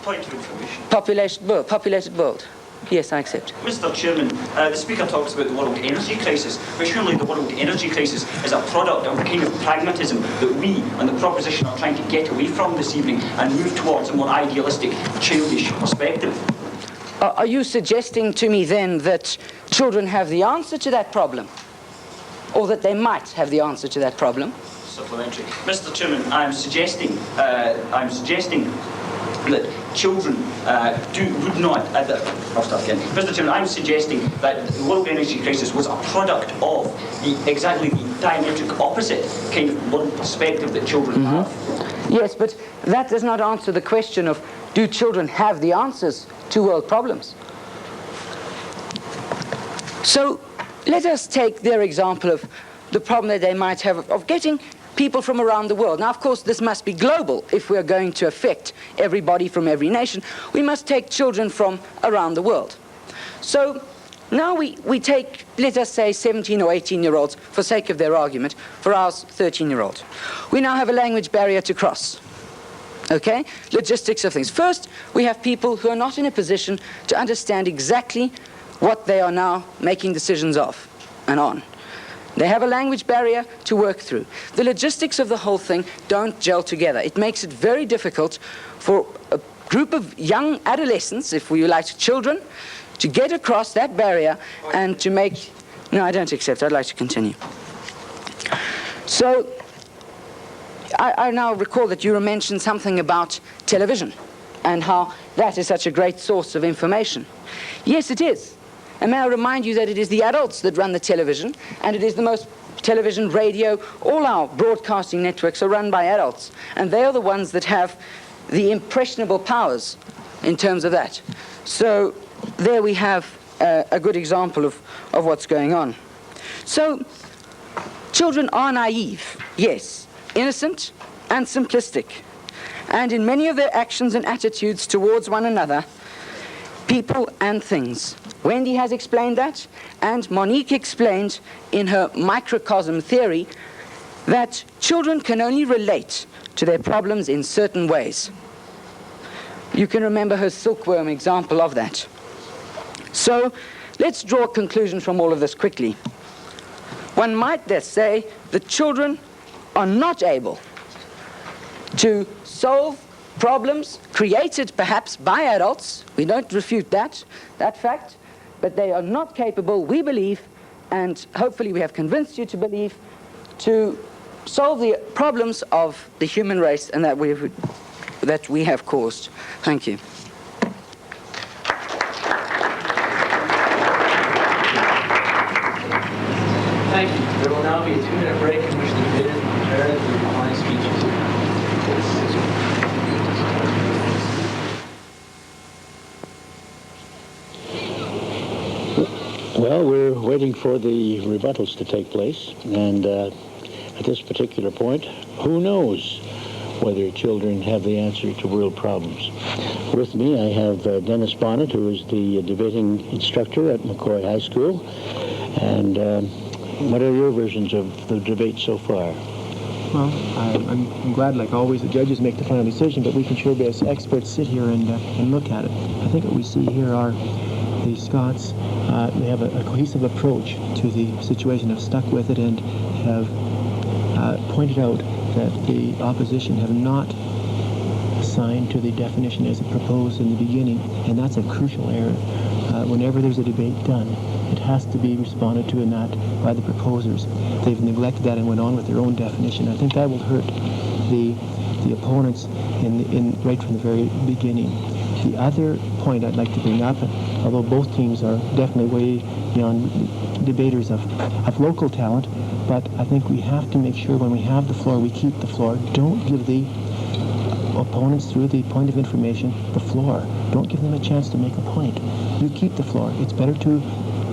Point of information. populated world. Yes, I accept. Mr. Chairman, the Speaker talks about the world energy crisis, but surely the world energy crisis is a product of the kind of pragmatism that we and the proposition are trying to get away from this evening and move towards a more idealistic, childish perspective. Are you suggesting to me then that children have the answer to that problem? Or that they might have the answer to that problem? Supplementary. Mr. Chairman, I'm suggesting that children would not. I'll start again. Mr. Chairman, I'm suggesting that the world energy crisis was a product of exactly the diametric opposite kind of world perspective that children have. Yes, but that does not answer the question of, do children have the answers to world problems? So let us take their example of the problem that they might have of getting people from around the world. Now, of course, this must be global. If we're going to affect everybody from every nation, we must take children from around the world. So now we take, let us say, 17 or 18-year-olds, for sake of their argument, for our 13-year-old. We now have a language barrier to cross. Okay? Logistics of things. First, we have people who are not in a position to understand exactly what they are now making decisions of and on. They have a language barrier to work through. The logistics of the whole thing don't gel together. It makes it very difficult for a group of young adolescents, if we like children, to get across that barrier and to make... No, I don't accept. I'd like to continue. So, I now recall that you mentioned something about television and how that is such a great source of information. Yes, it is. And may I remind you that it is the adults that run the television, and it is the most television, radio, all our broadcasting networks are run by adults, and they are the ones that have the impressionable powers in terms of that. So there we have a good example of what's going on. So children are naive, yes, innocent and simplistic, and in many of their actions and attitudes towards one another, people and things. Wendy has explained that, and Monique explained in her microcosm theory that children can only relate to their problems in certain ways. You can remember her silkworm example of that. So let's draw a conclusion from all of this quickly. One might thus say that children are not able to solve problems created perhaps by adults. We don't refute that fact, but they are not capable, we believe, and hopefully we have convinced you to believe, to solve the problems of the human race and that we have caused. Thank you. Thank you. There will now be a 2-minute break in which the debaters will prepare the replying speeches. Well, we're waiting for the rebuttals to take place, and at this particular point, who knows whether children have the answer to world problems. With me, I have Dennis Bonnet, who is the debating instructor at McCoy High School, and what are your versions of the debate so far? Well, I'm glad, like always, the judges make the final decision, but we can sure be as experts sit here and look at it. I think what we see here are the Scots, they have a cohesive approach to the situation, have stuck with it, and have pointed out that the opposition have not assigned to the definition as it proposed in the beginning, and that's a crucial error. Whenever there's a debate done, it has to be responded to in that by the proposers. They've neglected that and went on with their own definition. I think that will hurt the opponents right from the very beginning. The other point I'd like to bring up, although both teams are definitely way beyond debaters of local talent, but I think we have to make sure when we have the floor, we keep the floor. Don't give the opponents through the point of information the floor. Don't give them a chance to make a point. You keep the floor. It's better to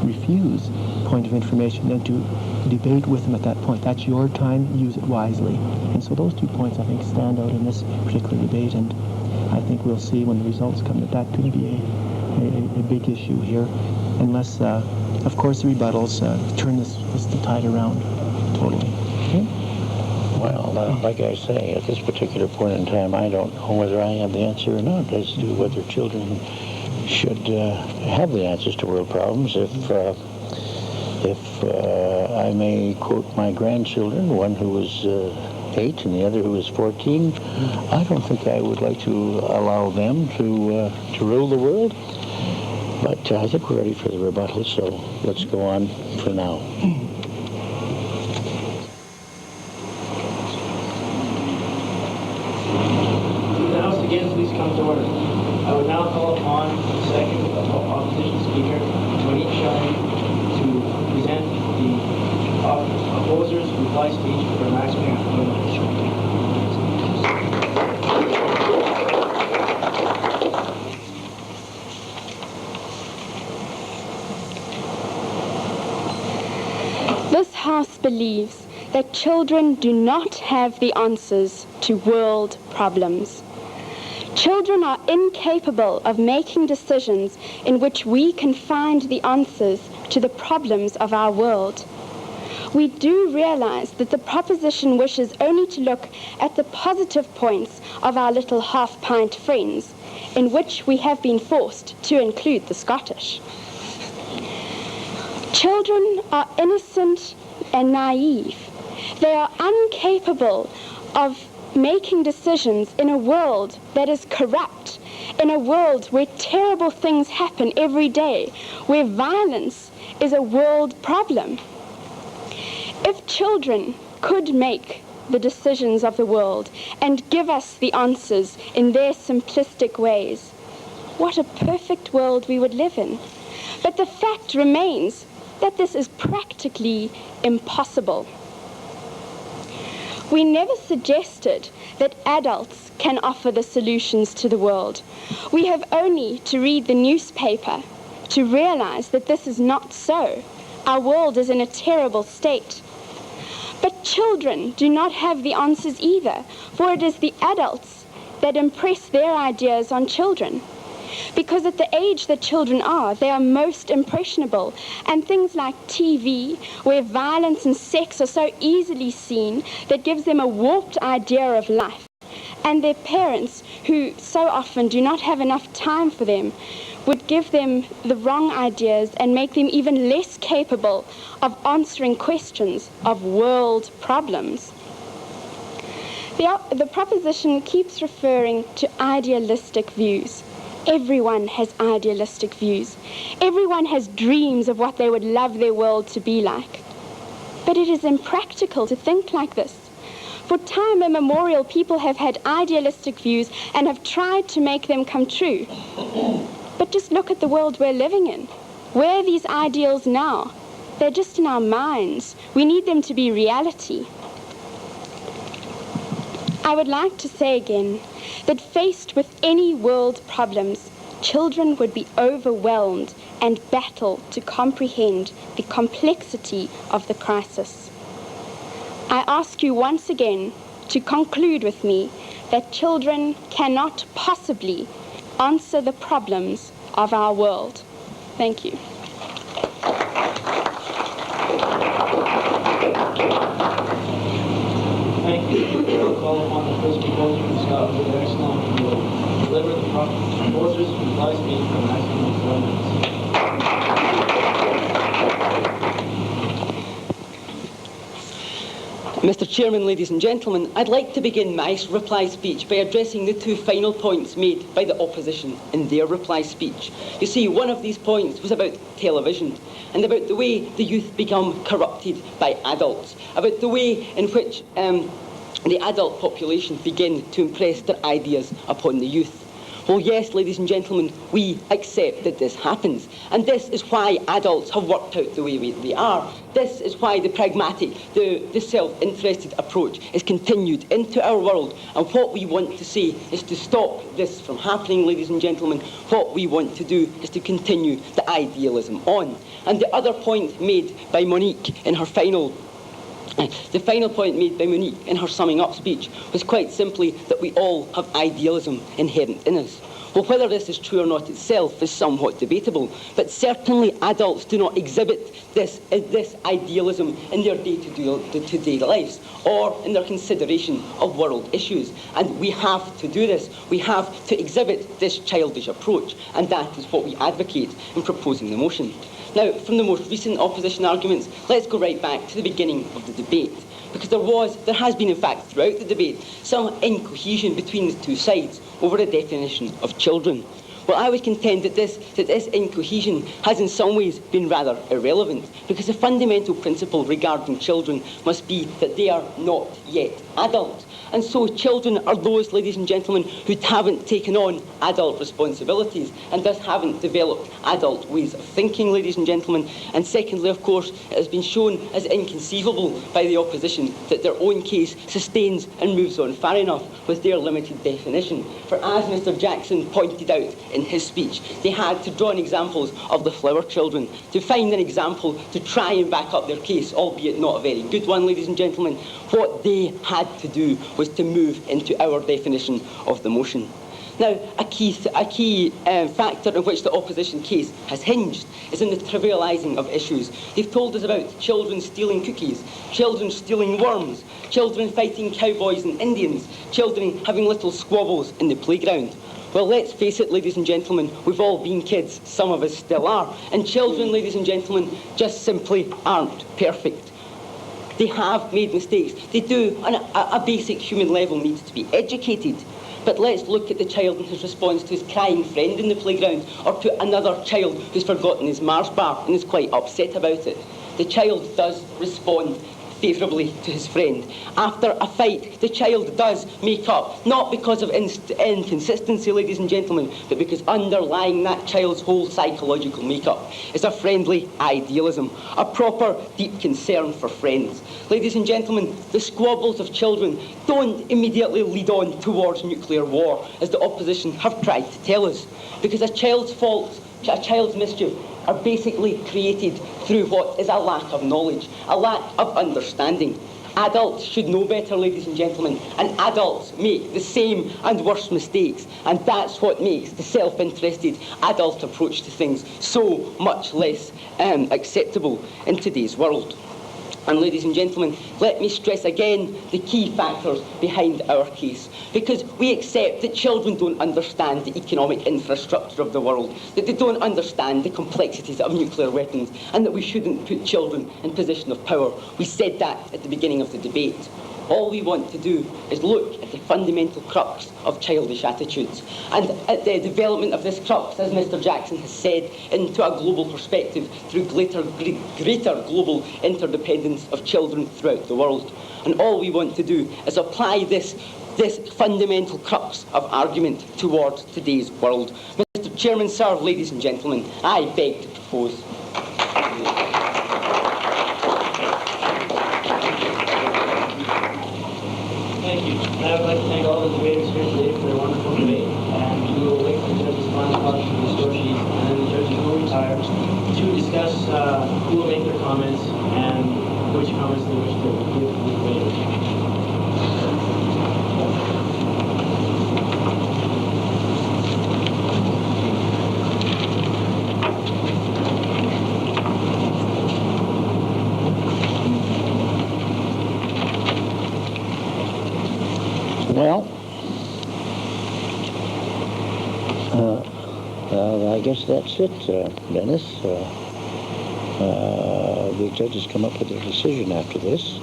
refuse point of information than to debate with them at that point. That's your time. Use it wisely. And so those 2 points, I think, stand out in this particular debate, and I think we'll see when the results come that could be a big issue here, unless, of course, the rebuttals turn this tide around totally. Okay? Well, like I say, at this particular point in time, I don't know whether I have the answer or not as to whether children should have the answers to world problems. If I may quote my grandchildren, one who was 8 and the other who was 14, I don't think I would like to allow them to rule the world. But I think we're ready for the rebuttal, so let's go on for now. The House again, please come to order. I would now call upon the second opposition speaker, Monique Shelley, to present the opposers' reply speech for a maximum of 1 minute. This House believes that children do not have the answers to world problems. Children are incapable of making decisions in which we can find the answers to the problems of our world. We do realize that the proposition wishes only to look at the positive points of our little half-pint friends, in which we have been forced to include the Scottish. Children are innocent and naive. They are incapable of making decisions in a world that is corrupt, in a world where terrible things happen every day, where violence is a world problem. If children could make the decisions of the world and give us the answers in their simplistic ways, what a perfect world we would live in. But the fact remains that this is practically impossible. We never suggested that adults can offer the solutions to the world. We have only to read the newspaper to realize that this is not so. Our world is in a terrible state. But children do not have the answers either, for it is the adults that impress their ideas on children. Because at the age that children are, they are most impressionable, and things like TV, where violence and sex are so easily seen, that gives them a warped idea of life, and their parents, who so often do not have enough time for them, would give them the wrong ideas and make them even less capable of answering questions of world problems. The proposition keeps referring to idealistic views. Everyone has idealistic views. Everyone has dreams of what they would love their world to be like. But it is impractical to think like this. For time immemorial, people have had idealistic views and have tried to make them come true. But just look at the world we're living in. Where are these ideals now? They're just in our minds. We need them to be reality. I would like to say again that faced with any world problems, children would be overwhelmed and battle to comprehend the complexity of the crisis. I ask you once again to conclude with me that children cannot possibly answer the problems of our world. Thank you. Thank you. I'll call upon the first proposer from Scotland with excellent who will deliver the proposer's reply speech for a maximum of 4 minutes. Mr. Chairman, ladies and gentlemen, I'd like to begin my reply speech by addressing the two final points made by the opposition in their reply speech. You see, one of these points was about television and about the way the youth become corrupted by adults, about the way in which the adult population begin to impress their ideas upon the youth. Well, yes, ladies and gentlemen, we accept that this happens. And this is why adults have worked out the way they are. This is why the pragmatic, the self-interested approach is continued into our world. And what we want to say is to stop this from happening, ladies and gentlemen. What we want to do is to continue the idealism on. And the other point made by Monique in her the final point made by Monique in her summing up speech was quite simply that we all have idealism inherent in us. Well, whether this is true or not itself is somewhat debatable, but certainly adults do not exhibit this idealism in their day-to-day lives or in their consideration of world issues. And we have to do this. We have to exhibit this childish approach, and that is what we advocate in proposing the motion. Now, from the most recent opposition arguments, let's go right back to the beginning of the debate. Because there has been, in fact, throughout the debate, some incohesion between the two sides over the definition of children. Well, I would contend that this incohesion has in some ways been rather irrelevant, because the fundamental principle regarding children must be that they are not yet adult. And so children are those, ladies and gentlemen, who haven't taken on adult responsibilities and thus haven't developed adult ways of thinking, ladies and gentlemen. And secondly, of course, it has been shown as inconceivable by the opposition that their own case sustains and moves on far enough with their limited definition. For as Mr. Jackson pointed out in his speech, they had to draw on examples of the flower children to find an example to try and back up their case, albeit not a very good one, ladies and gentlemen. What they had to do was to move into our definition of the motion. Now, a key factor in which the opposition case has hinged is in the trivialising of issues. They've told us about children stealing cookies, children stealing worms, children fighting cowboys and Indians, children having little squabbles in the playground. Well, let's face it, ladies and gentlemen, we've all been kids, some of us still are, and children, ladies and gentlemen, just simply aren't perfect. They have made mistakes. They do, on a basic human level, need to be educated. But let's look at the child and his response to his crying friend in the playground, or to another child who's forgotten his Mars bar and is quite upset about it. The child does respond favourably to his friend. After a fight, the child does make up, not because of inconsistency, ladies and gentlemen, but because underlying that child's whole psychological make-up is a friendly idealism, a proper deep concern for friends. Ladies and gentlemen, the squabbles of children don't immediately lead on towards nuclear war, as the opposition have tried to tell us, because a child's faults, a child's mischief, are basically created through what is a lack of knowledge, a lack of understanding. Adults should know better, ladies and gentlemen, and adults make the same and worse mistakes, and that's what makes the self-interested adult approach to things so much less acceptable in today's world. And ladies and gentlemen, let me stress again the key factors behind our case, because we accept that children don't understand the economic infrastructure of the world, that they don't understand the complexities of nuclear weapons, and that we shouldn't put children in position of power. We said that at the beginning of the debate. All we want to do is look at the fundamental crux of childish attitudes, and at the development of this crux, as Mr. Jackson has said, into a global perspective through greater global interdependence of children throughout the world. And all we want to do is apply this fundamental crux of argument towards today's world. Mr. Chairman, sir, ladies and gentlemen, I beg to propose. Thank you. I would like to thank all the debaters here today for their wonderful debate, and we will wait for the judges' final thoughts from the score sheet, and then the judges will retire to discuss who will make their comments and which comments they wish to give to the debaters. Well, I guess that's it, Dennis. The judges come up with their decision after this,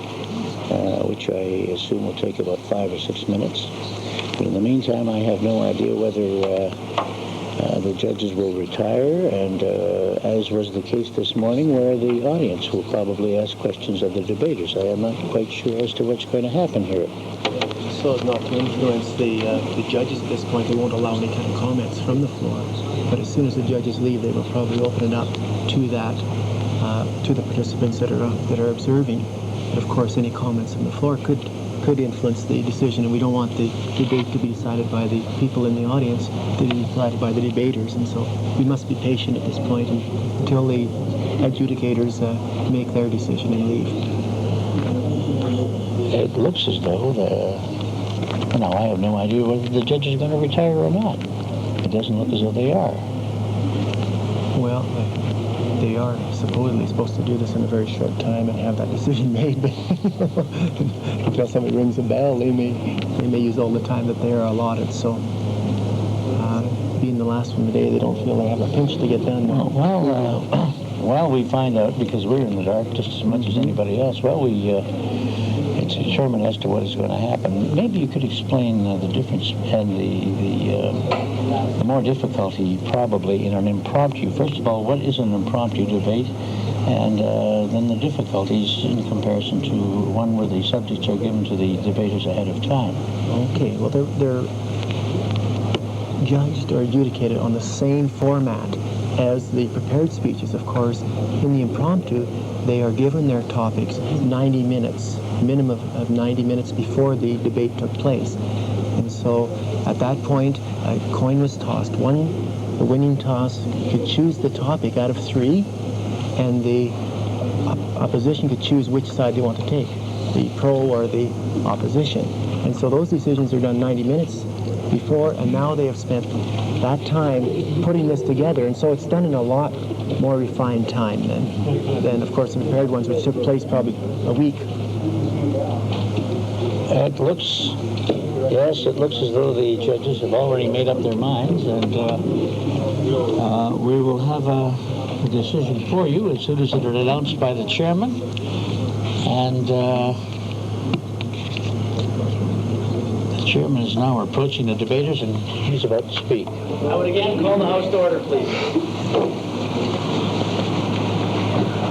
which I assume will take about 5 or 6 minutes. But in the meantime, I have no idea whether the judges will retire, and as was the case this morning, where the audience will probably ask questions of the debaters. I am not quite sure as to what's going to happen here. So as not to influence the judges at this point, they won't allow any kind of comments from the floor. But as soon as the judges leave, they will probably open it up to that, to the participants that are observing. But of course, any comments from the floor could influence the decision, and we don't want the debate to be decided by the people in the audience, to be decided by the debaters. And so we must be patient at this point until the adjudicators make their decision and leave. It looks as though I have no idea whether the judges are going to retire or not. It doesn't look as though they are. Well, they are supposedly supposed to do this in a very short time and have that decision made, but until somebody rings a bell, they may use all the time that they are allotted. So, being the last one today, they don't feel they have a pinch to get done now. Well, we find out, because we're in the dark just as much as anybody else, it's determined as to what is going to happen. Maybe you could explain the difference and the more difficulty probably in an impromptu. First of all, what is an impromptu debate? And then the difficulties in comparison to one where the subjects are given to the debaters ahead of time. Okay, well, they're judged or adjudicated on the same format as the prepared speeches. Of course, in the impromptu, they are given their topics 90 minutes, minimum of 90 minutes before the debate took place. And so at that point, a coin was tossed. The winning toss could choose the topic out of 3, and the opposition could choose which side they want to take, the pro or the opposition. And so those decisions are done 90 minutes before, and now they have spent that time putting this together, and so it's done in a lot more refined time than of course, the prepared ones, which took place probably a week. It looks as though the judges have already made up their minds, and we will have a decision for you as soon as it is announced by the chairman. And the chairman is now approaching the debaters, and he's about to speak. I would again call the House to order, please.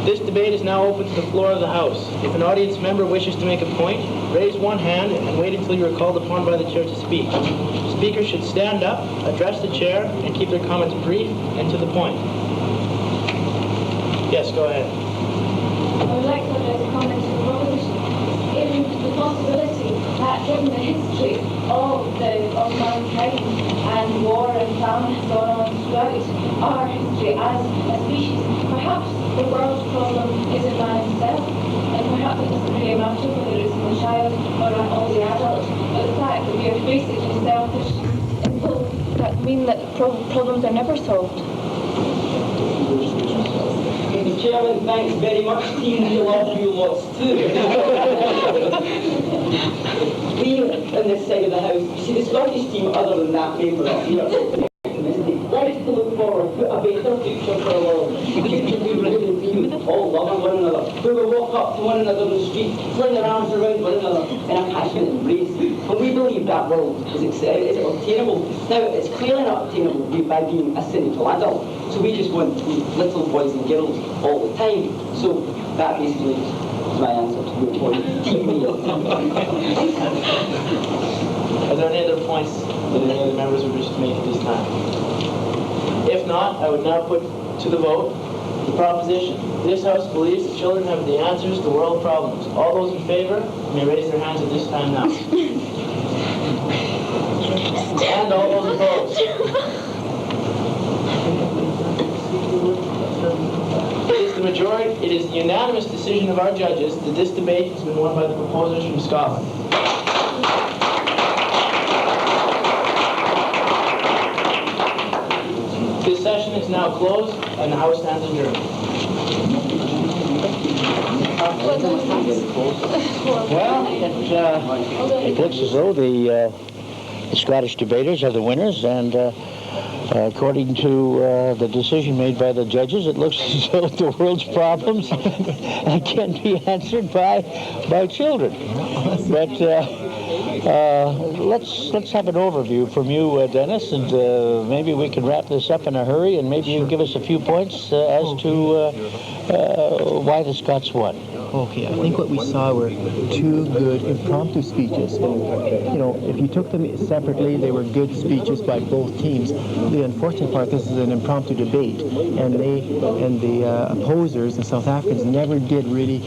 This debate is now open to the floor of the House. If an audience member wishes to make a point, raise one hand and wait until you are called upon by the chair to speak. Speakers should stand up, address the chair, and keep their comments brief and to the point. Yes, go ahead. I would like to address a comment to the proposition. In the possibility that given the history of mankind and war and famine has gone on throughout our history as a species, perhaps the world's problem isn't man himself, and perhaps it doesn't really matter whether it's the child or all the adults, but the fact that we are basically selfish will that mean that problems are never solved. The chairman, thanks very much, team. We love you lots too. We on this side of the house, you see the Scottish team, other than that paper up here, like to look forward to a better future for the world. A future we will live in, all loving one another. We will walk up to one another in the street, fling our arms around one another in a passionate embrace. And we believe that world is obtainable. Now, it's clearly not obtainable by being a cynical adult. So we just want to be little boys and girls all the time. So that basically is my answer to your point. Are there any other points that any other members would wish to make at this time? If not, I would now put to the vote the proposition. This House believes that children have the answers to world problems. All those in favor may raise their hands at this time now. And all those opposed. It is the unanimous decision of our judges that this debate has been won by the proposers from Scotland. This session is now closed and the House stands adjourned. Well, it looks as though the Scottish debaters are the winners, and According to the decision made by the judges, it looks as though the world's problems can be answered by children. But let's have an overview from you, Dennis, and maybe we can wrap this up in a hurry, and maybe you can give us a few points as to why the Scots won. Okay, I think what we saw were two good impromptu speeches. You know, if you took them separately, they were good speeches by both teams. The unfortunate part, this is an impromptu debate, and the opposers, the South Africans, never did really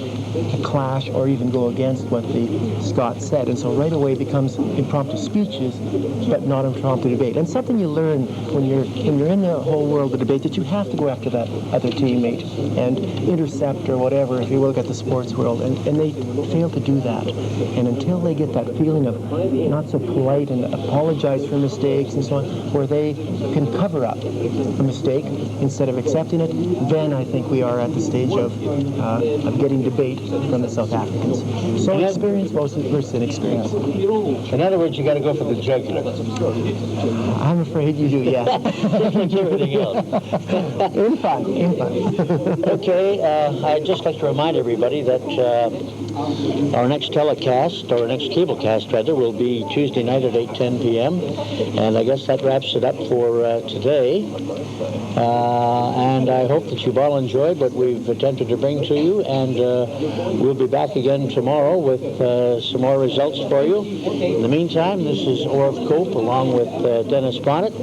clash or even go against what the Scots said. And so right away it becomes impromptu speeches, but not impromptu debate. And something you learn when you're in the whole world of debate, that you have to go after that other teammate and intercept or whatever, if you look at the sports world, and they fail to do that. And until they get that feeling of not so polite and apologize for mistakes and so on, where they can cover up a mistake instead of accepting it, then I think we are at the stage of getting debate from the South Africans. So experience versus inexperience. In other words, you got to go for the jugular. I'm afraid you do, yeah. Just like everything else. In fun. Okay, I'd just like to remind everybody that our next telecast, or our next cablecast rather, will be Tuesday night at 8:10 p.m. And I guess that wraps it up for today. And I hope that you've all enjoyed what we've attempted to bring to you, and we'll be back again tomorrow with some more results for you. In the meantime, this is Orv Cope along with Dennis Bonnet,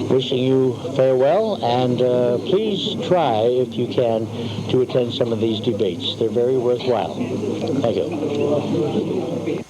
wishing you farewell, and please try, if you can, to attend some of these debates. They're very worthwhile. Thank you.